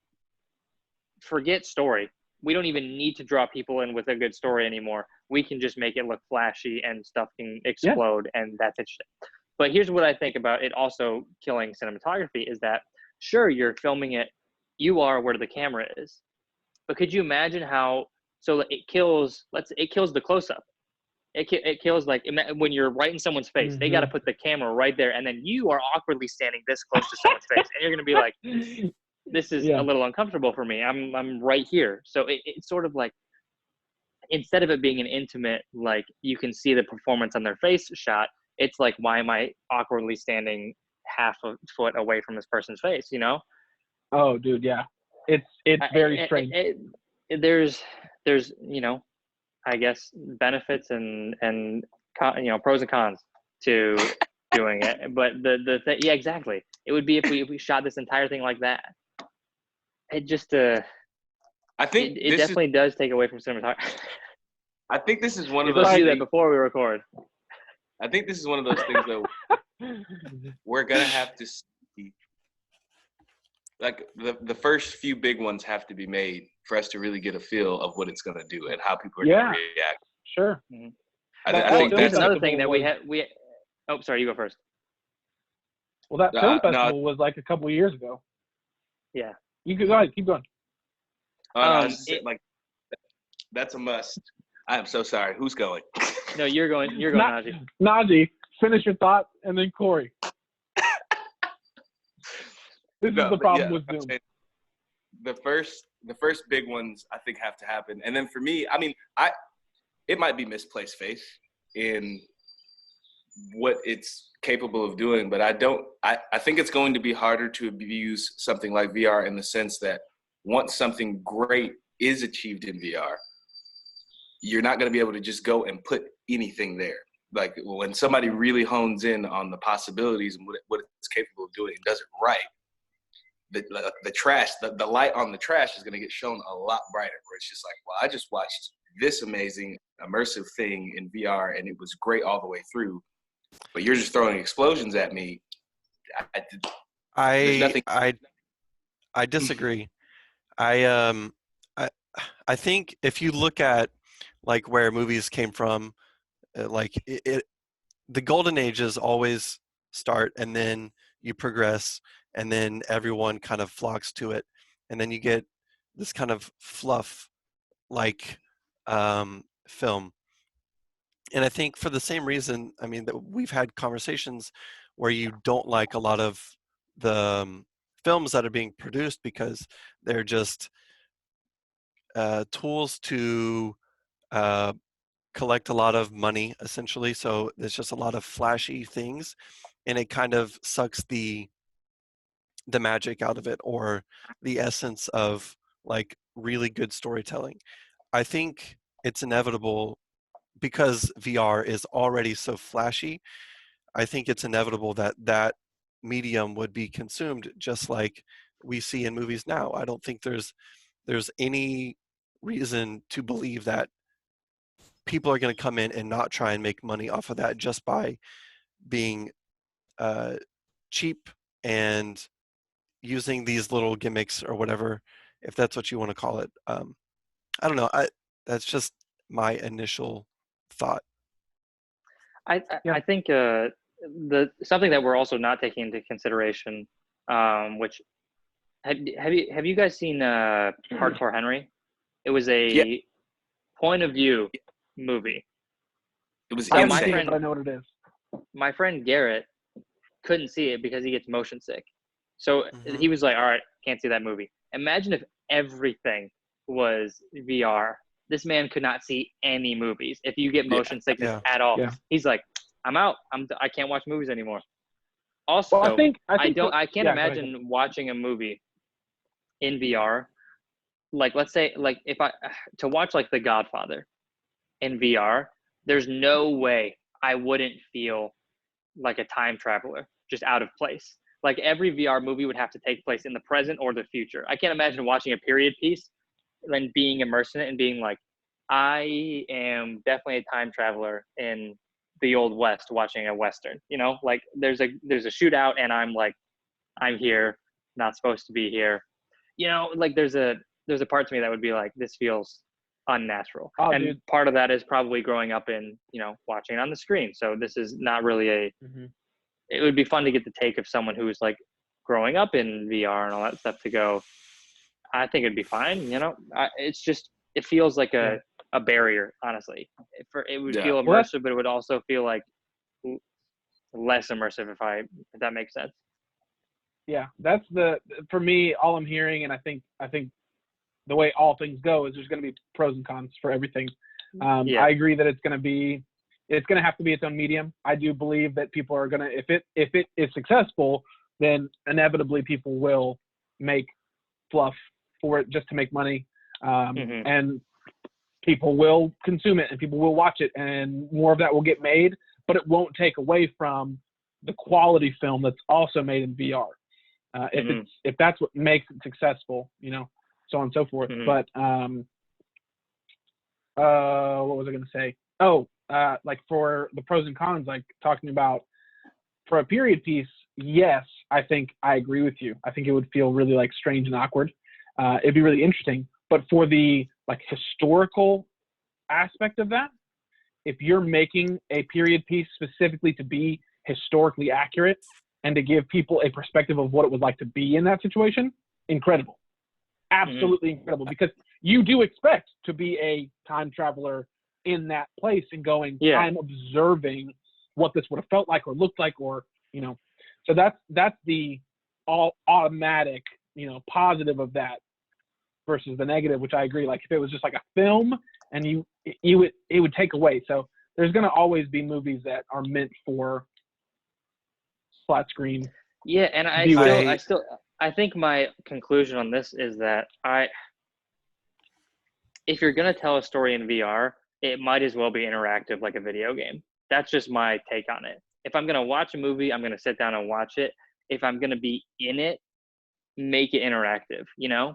forget story. We don't even need to draw people in with a good story anymore. We can just make it look flashy and stuff can explode, and that's interesting. But here's what I think about it also killing cinematography is that, sure, you're filming it, you are where the camera is. But could you imagine how, so it kills the close-up. It kills, like, when you're right in someone's face, they got to put the camera right there, and then you are awkwardly standing this close to someone's face. And you're going to be like, this is a little uncomfortable for me. I'm right here. So it's sort of like, instead of it being an intimate, like, you can see the performance on their face shot, it's like, why am I awkwardly standing half a foot away from this person's face, Oh, dude, yeah. It's very strange. There's I guess benefits and pros and cons to doing it. But the thing, yeah, exactly. It would be if we shot this entire thing like that. It just I think it definitely does take away from cinematography. I think this is one of those. Let's do that before we record. I think this is one of those things that we're gonna have to see. Like the first few big ones have to be made for us to really get a feel of what it's gonna do and how people are gonna react. Sure. I think that's another thing that we. Oh, sorry, you go first. Well, that film festival was like a couple of years ago. Yeah. You can go ahead, keep going. That's a must. I am so sorry. Who's going? No, you're going, Najee. Najee, finish your thought, and then Corey. This is the problem with Zoom. The first big ones I think have to happen, and then for me, I mean, it might be misplaced faith in what it's capable of doing, but I think it's going to be harder to abuse something like VR in the sense that once something great is achieved in VR, you're not going to be able to just go and put anything there. Like, when somebody really hones in on the possibilities and what it's capable of doing and does it right, the trash, the light on the trash is going to get shown a lot brighter, where it's just like, well, I just watched this amazing immersive thing in VR, and it was great all the way through. But you're just throwing explosions at me. There's I nothing. I I disagree. I I I think if you look at like where movies came from, like the golden ages always start and then you progress and then everyone kind of flocks to it and then you get this kind of fluff like film. And I think for the same reason, I mean, that we've had conversations where you don't like a lot of the films that are being produced because they're just tools to uh, collect a lot of money, essentially. So there's just a lot of flashy things, and it kind of sucks the magic out of it or the essence of like really good storytelling. I think it's inevitable because VR is already so flashy. I think it's inevitable that that medium would be consumed just like we see in movies now. I don't think there's any reason to believe that people are going to come in and not try and make money off of that just by being uh, cheap and using these little gimmicks or whatever, if that's what you want to call it. I don't know. That's just my initial thought. I think the something that we're also not taking into consideration, which have you guys seen Hardcore Henry? It was Yeah, a point of view movie. it was So I haven't my seen it, insane. but I know what it is. my friend Garrett couldn't see it because he gets motion sick. So Hmm. he was like, "All right, can't see that movie." Imagine if everything was VR. This man could not see any movies. If you get Yeah, motion sickness Yeah. at all, Yeah. he's like, "I'm out. I can't watch movies anymore." Well, Also, I can't yeah. Go ahead. imagine watching a movie in VR. Like, let's say, like if I to watch like The Godfather in VR, there's no way I wouldn't feel like a time traveler, just out of place. Like every VR movie would have to take place in the present or the future. I can't imagine watching a period piece and being immersed in it and being like, I am definitely a time traveler in the old West watching a Western. You know, like there's a shootout and I'm like, I'm here, not supposed to be here. You know, like there's a part to me that would be like, this feels unnatural. Oh, And dude. part of that is probably growing up in, watching it on the screen. So this is not really Hmm. it would be fun to get the take of someone who's like growing up in VR and all that stuff to go, I think it'd be fine. It's just, it feels like Yeah. a barrier, honestly. It would yeah. feel Well, that's immersive, but it would also feel like less immersive if that makes sense. yeah. That's for me. All I'm hearing, and I think the way all things go is there's going to be pros and cons for everything. Yeah. I agree that it's going to have to be its own medium. I do believe that people are going to, if it is successful, then inevitably people will make fluff for it just to make money. Mhm. And people will consume it and people will watch it and more of that will get made, but it won't take away from the quality film that's also made in VR. Mhm. If that's what makes it successful, so on and so forth. Mhm. But what was I going to say? Oh, like for the pros and cons, like talking about for a period piece, yes, I think I agree with you. I think it would feel really like strange and awkward. It'd be really interesting. But for the like historical aspect of that, if you're making a period piece specifically to be historically accurate and to give people a perspective of what it was like to be in that situation, incredible. Absolutely incredible, because you do expect to be a time traveler in that place and going, Yeah. I'm observing what this would have felt like or looked like, or, so that's the all automatic, positive of that versus the negative, which I agree. Like if it was just like a film and it would take away. So there's going to always be movies that are meant for flat screen. Yeah, and I think my conclusion on this is that if you're gonna tell a story in VR, it might as well be interactive like a video game. That's just my take on it. If I'm gonna watch a movie, I'm gonna sit down and watch it. If I'm gonna be in it, make it interactive. Yeah.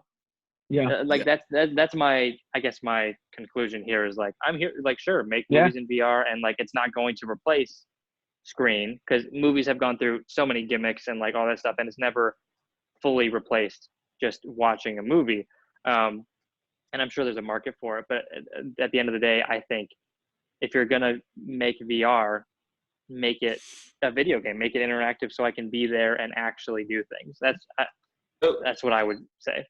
Like Yeah. that's my, I guess, my conclusion here is like, I'm here, like, sure, make movies in VR, and like, it's not going to replace screen, because movies have gone through so many gimmicks and like all that stuff, and it's never fully replaced just watching a movie. And I'm sure there's a market for it, but at the end of the day, I think if you're gonna make VR, make it a video game, make it interactive, so I can be there and actually do things. That's what I would say.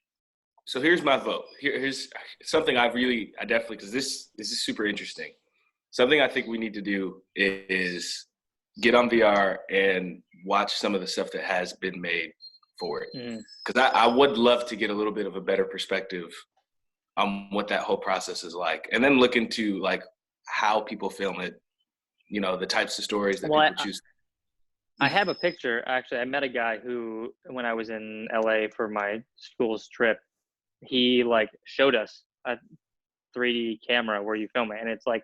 So here's my vote. Here's something I definitely, because this is super interesting. Something I think we need to do is get on VR and watch some of the stuff that has been made for it. Because I would love to get a little bit of a better perspective on what that whole process is like. And then look into like how people film it, you know, the types of stories that people choose. I have a picture. Actually, I met a guy who, when I was in LA for my school's trip, he like showed us a 3D camera where you film it. And it's like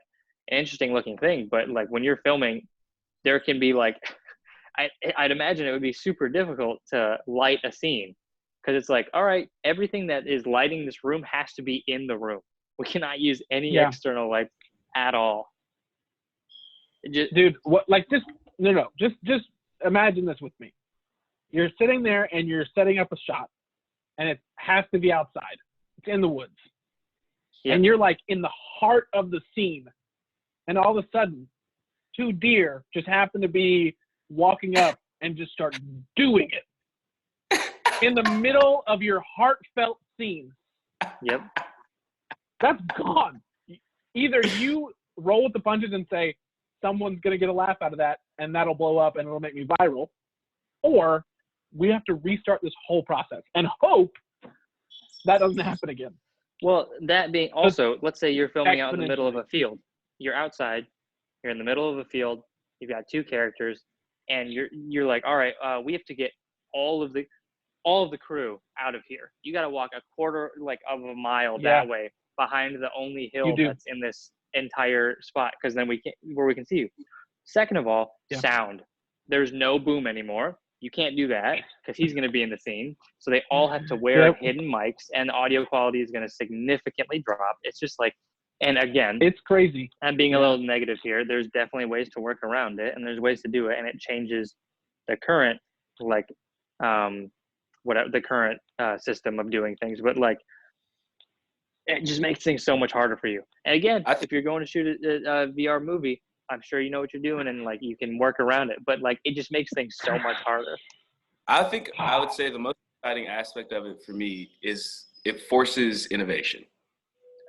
an interesting looking thing. But like when you're filming, there can be like, I'd imagine it would be super difficult to light a scene, because it's like, all right, everything that is lighting this room has to be in the room. We cannot use any external light at all. Dude, what? Like, just imagine this with me. You're sitting there and you're setting up a shot, and it has to be outside. It's in the woods, and you're like in the heart of the scene, and all of a sudden, 2 deer just happen to be walking up and just start doing it in the middle of your heartfelt scene. Yep. That's gone. Either you roll with the punches and say, someone's going to get a laugh out of that and that'll blow up and it'll make me viral, or we have to restart this whole process and hope that doesn't happen again. Well, that being also, let's say you're filming out in the middle of a field. You're outside, you're in the middle of a field, you've got 2 characters, and you're like, all right, we have to get all of the crew out of here. You got to walk a quarter of a mile that way behind the only hill that's in this entire spot, because then we can see you. Second of all, sound. There's no boom anymore. You can't do that because he's going to be in the scene. So they all have to wear hidden mics, and the audio quality is going to significantly drop. It's just like, and again, it's crazy. I'm being a little negative here. There's definitely ways to work around it, and there's ways to do it, and it changes the current the current system of doing things. But like, it just makes things so much harder for you. And again, if you're going to shoot a VR movie, I'm sure you know what you're doing, and like you can work around it. But like, it just makes things so much harder. I think I would say the most exciting aspect of it for me is it forces innovation.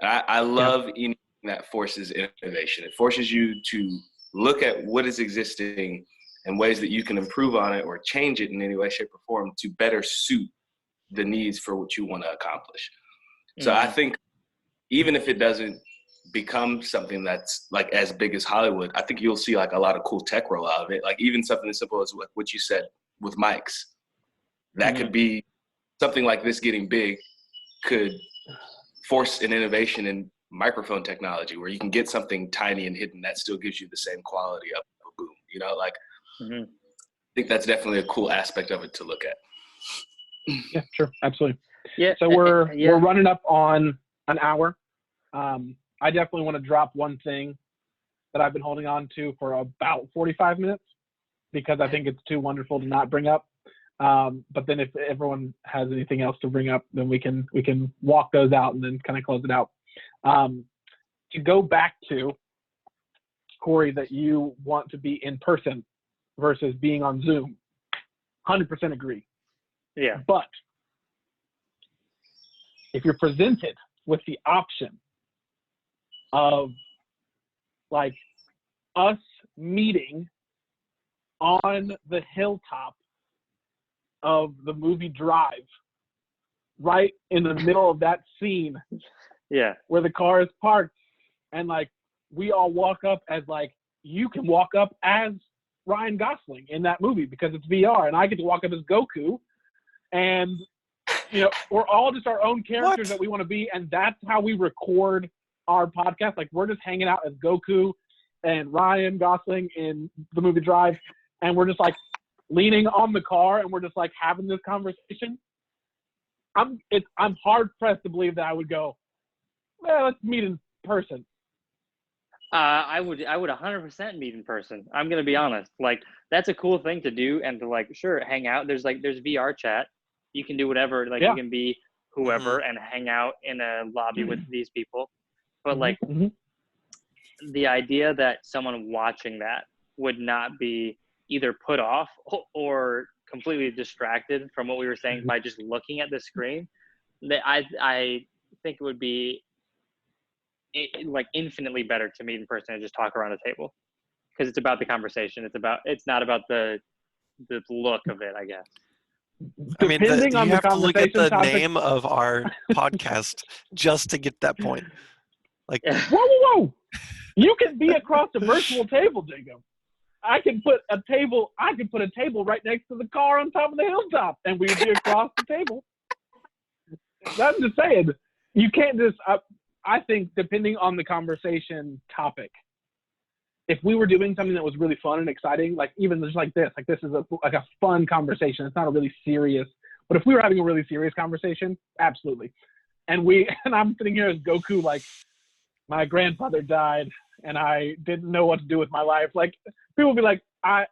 I love anything that forces innovation. It forces you to look at what is existing and ways that you can improve on it or change it in any way, shape, or form to better suit the needs for what you want to accomplish. So I think even if it doesn't become something that's like as big as Hollywood, I think you'll see like a lot of cool tech roll out of it. Like even something as simple as what you said with mics. That could be something like this getting big could force an innovation in microphone technology where you can get something tiny and hidden that still gives you the same quality of a boom. You know, like I think that's definitely a cool aspect of it to look at. Yeah, sure. Absolutely. Yeah. So we're running up on an hour. I definitely want to drop one thing that I've been holding on to for about 45 minutes because I think it's too wonderful to not bring up. But then if everyone has anything else to bring up, then we can walk those out and then kind of close it out. To go back to, Corey, that you want to be in person versus being on Zoom, 100% agree. Yeah. But if you're presented with the option of like us meeting on the hilltop of the movie Drive, right in the middle of that scene, where the car is parked, and like we all walk up as like you can walk up as Ryan Gosling in that movie because it's VR, and I get to walk up as Goku, and you know we're all just our own characters that we want to be, and that's how we record our podcast. Like we're just hanging out as Goku and Ryan Gosling in the movie Drive, and we're just like leaning on the car and we're just like having this conversation. I'm hard pressed to believe that I would go, well, let's meet in person? I would 100% meet in person. I'm gonna be honest. Like that's a cool thing to do, and to like sure hang out. There's VR chat. You can do whatever. Like Yeah. you can be whoever and hang out in a lobby with these people. But like the idea that someone watching that would not be either put off or completely distracted from what we were saying by just looking at the screen, that I think it would be like infinitely better to meet in person and just talk around a table, because it's about the conversation. It's not about the look of it, I guess. I mean, Depending on you the have to look at the conversation topic- name of our podcast just to get that point. Like, whoa! You can be across a virtual table, Jacob. I can put a table right next to the car on top of the hilltop, and we would be across the table. I'm just saying, you can't just. I think depending on the conversation topic, if we were doing something that was really fun and exciting, like even just like this is a fun conversation. It's not a really serious. But if we were having a really serious conversation, absolutely. And I'm sitting here as Goku, like my grandfather died, and I didn't know what to do with my life. Like people would be like, I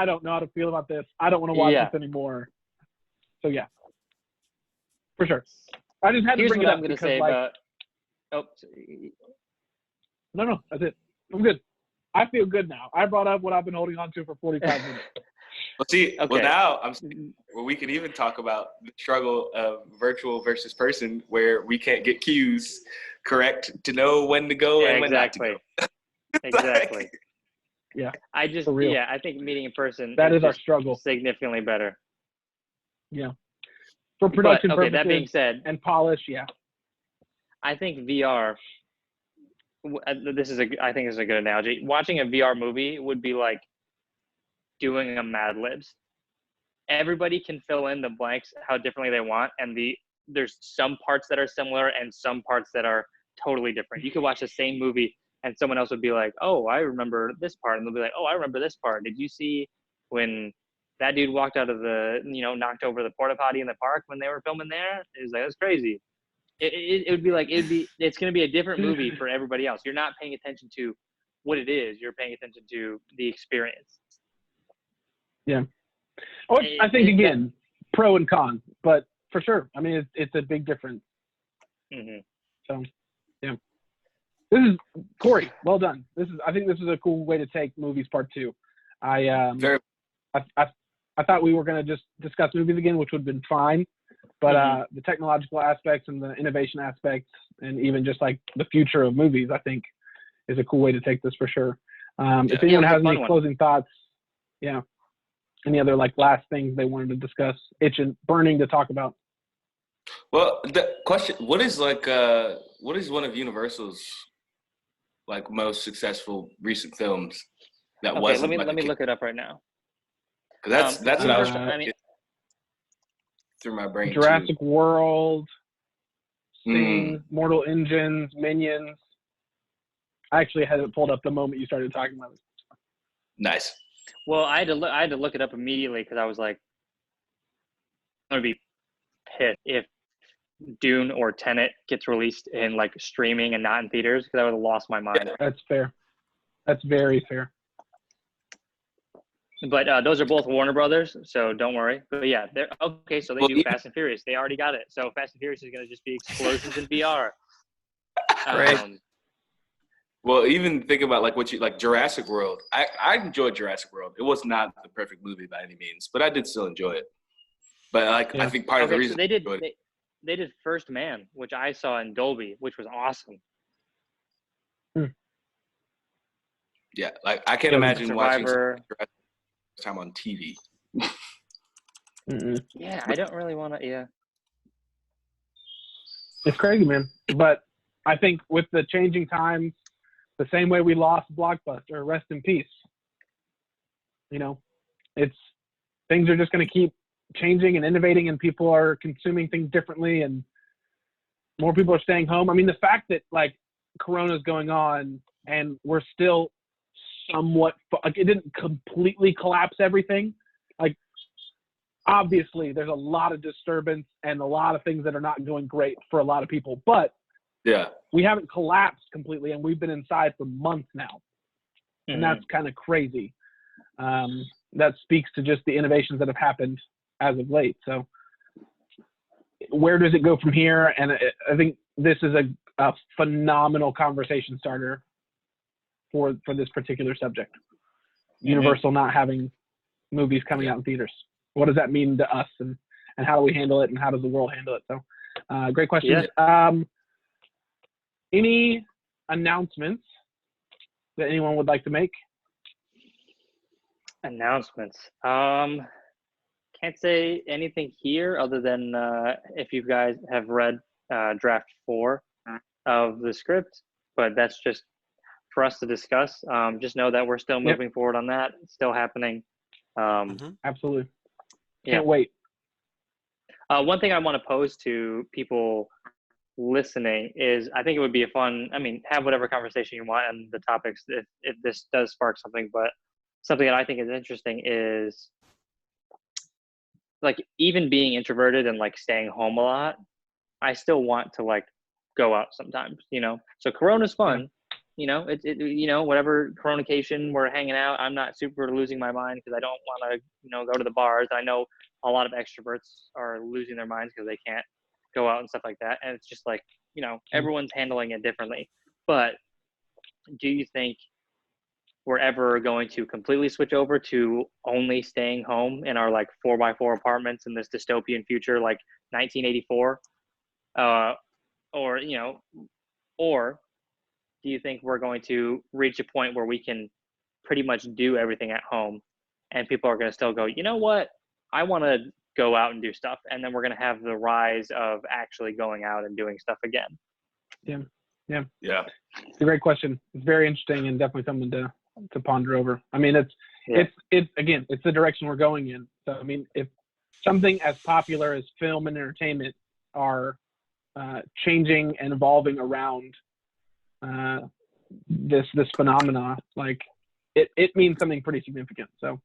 don't know how to feel about this. I don't want to watch this anymore. So yeah, for sure. I just had to bring it up. Here's what I'm going to say about. Oh, no, that's it. I'm good. I feel good now. I brought up what I've been holding on to for 45 minutes. Well, see, Okay. well now we can even talk about the struggle of virtual versus person, where we can't get cues correct to know when to go and when not to go. Exactly. Yeah. I think meeting in person is our struggle. Significantly better. Yeah. For production purposes. That being said, and polish, yeah. I think VR. I think this is a good analogy. Watching a VR movie would be like doing a Mad Libs. Everybody can fill in the blanks how differently they want, and there's some parts that are similar and some parts that are totally different. You could watch the same movie and someone else would be like, "Oh, I remember this part," and they'll be like, "Oh, I remember this part. Did you see when that dude walked out of knocked over the porta potty in the park when they were filming there?" It was like, that's crazy. It would be like it's going to be a different movie for everybody else. You're not paying attention to what it is. You're paying attention to the experience. Yeah. I think again, pro and con, but for sure. I mean, it's a big difference. Mm-hmm. So, yeah. This is Corey. Well done. I think this is a cool way to take movies part 2. I thought we were going to just discuss movies again, which would have been fine. But the technological aspects and the innovation aspects, and even just like the future of movies, I think is a cool way to take this for sure. If anyone has any closing thoughts, any other like last things they wanted to discuss, burning to talk about. Well, the question: what is one of Universal's like most successful recent films that wasn't? Let me look it up right now. Because that's what I was through my brain. Jurassic World, Sting, Mortal Engines, Minions. I actually had it pulled up the moment you started talking about it. Nice. Well, I had to look it up immediately because I was like, I'm gonna be pissed if Dune or Tenet gets released in like streaming and not in theaters, because I would have lost my mind. That's fair. That's very fair. But those are both Warner Brothers, so don't worry. But yeah, they're okay. So they do Fast and Furious. They already got it. So Fast and Furious is going to just be explosions in VR. Right. Well, even think about like Jurassic World. I enjoyed Jurassic World. It was not the perfect movie by any means, but I did still enjoy it. But I think part of the reason so they did First Man, which I saw in Dolby, which was awesome. Yeah, like I can't imagine watching Survivor. time on TV. Yeah, I don't really want to. Yeah, it's crazy, man. But I think with the changing times, the same way we lost Blockbuster, rest in peace. Things are just going to keep changing and innovating, and people are consuming things differently, and more people are staying home. I mean, the fact that like Corona is going on and we're still somewhat like it didn't completely collapse everything. Like obviously there's a lot of disturbance and a lot of things that are not going great for a lot of people, but Yeah. We haven't collapsed completely, and we've been inside for months now. And that's kind of crazy. That speaks to just the innovations that have happened as of late. So where does it go from here? And I think this is a phenomenal conversation starter for this particular subject. Universal not having movies coming out in theaters. What does that mean to us, and how do we handle it, and how does the world handle it? So great question. Yeah. Any announcements that anyone would like to make? Announcements. Can't say anything here other than if you guys have read draft 4 of the script, but that's just for us to discuss. Just know that we're still moving forward on that. It's still happening. Absolutely. Yeah. Can't wait. One thing I want to pose to people listening is I think it would be have whatever conversation you want on the topics if this does spark something, but something that I think is interesting is like even being introverted and like staying home a lot, I still want to like go out sometimes, So Corona's fun, whatever Corona-cation we're hanging out. I'm not super losing my mind because I don't want to, go to the bars. I know a lot of extroverts are losing their minds because they can't go out and stuff like that. And it's just like, everyone's handling it differently. But do you think we're ever going to completely switch over to only staying home in our like 4x4 apartments in this dystopian future, like 1984? Or do you think we're going to reach a point where we can pretty much do everything at home and people are going to still go, you know what, I want to go out and do stuff, and then we're going to have the rise of actually going out and doing stuff again? Yeah. Yeah. It's a great question. It's very interesting and definitely something to ponder over. I mean, it's the direction we're going in. So, I mean, if something as popular as film and entertainment are changing and evolving around this phenomena, like it means something pretty significant. So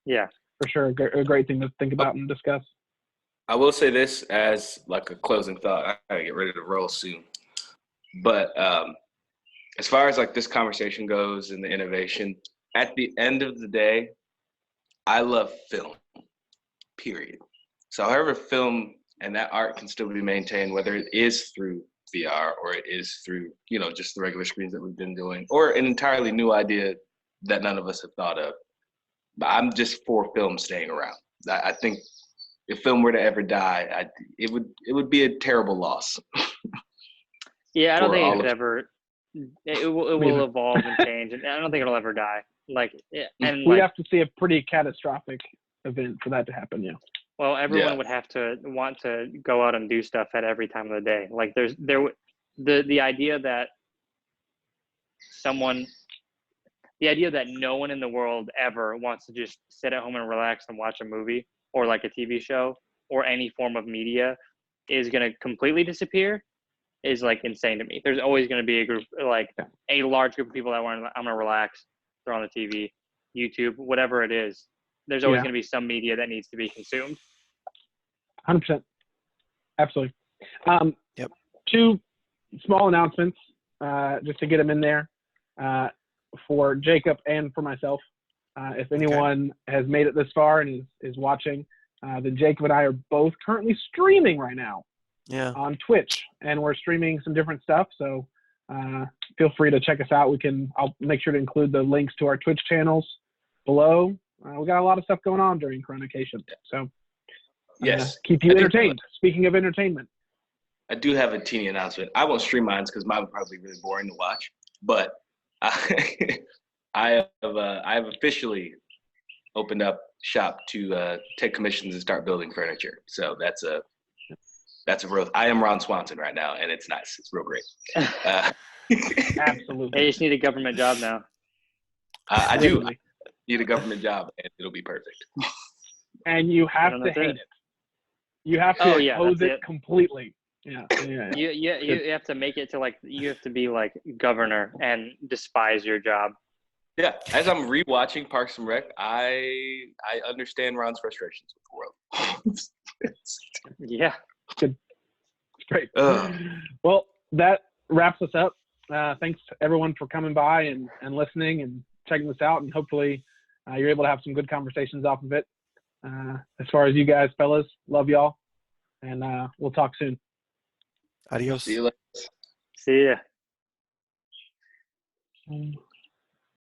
yeah, for sure, a great thing to think about and discuss. I will say this as like a closing thought. I gotta get ready to roll soon. But as far as like this conversation goes and the innovation, at the end of the day, I love film, period. So however film and that art can still be maintained, whether it is through VR or it is through, just the regular screens that we've been doing, or an entirely new idea that none of us have thought of. But I'm just for film staying around. I think if film were to ever die, it would be a terrible loss. Yeah, I don't think it could ever. It will evolve and change, and I don't think it'll ever die. We have to see a pretty catastrophic event for that to happen. Yeah. Well, everyone would have to want to go out and do stuff at every time of the day. Like the idea that no one in the world ever wants to just sit at home and relax and watch a movie or like a TV show or any form of media is going to completely disappear is like insane to me. There's always going to be a large group of people that want I'm going to relax, throw on the TV, YouTube, whatever it is. There's always going to be some media that needs to be consumed. 100%. Absolutely. Yep. 2 small announcements just to get them in there for Jacob and for myself. If anyone has made it this far and is watching, then Jacob and I are both currently streaming right now on Twitch, and we're streaming some different stuff. So feel free to check us out. I'll make sure to include the links to our Twitch channels below. We got a lot of stuff going on during Corona-cation. So yes, keep you entertained. Speaking of entertainment, I do have a teeny announcement. I won't stream mine because mine would probably be really boring to watch. But I have officially opened up shop to take commissions and start building furniture. So that's a real. I am Ron Swanson right now, and it's nice. It's real great. Absolutely. They just need a government job now. I do need a government job, and it'll be perfect. And you have to hate it. You have to oppose it completely. Yeah. You have to make it to you have to be like governor and despise your job. Yeah, as I'm rewatching Parks and Rec, I understand Ron's frustrations with the world. Yeah. Good. Great. Well, that us up. Thanks everyone for coming by and listening and checking this out, and hopefully you're able to have some good conversations off of it. As far as you guys, fellas, love y'all, and we'll talk soon. Adios. See you later. See ya.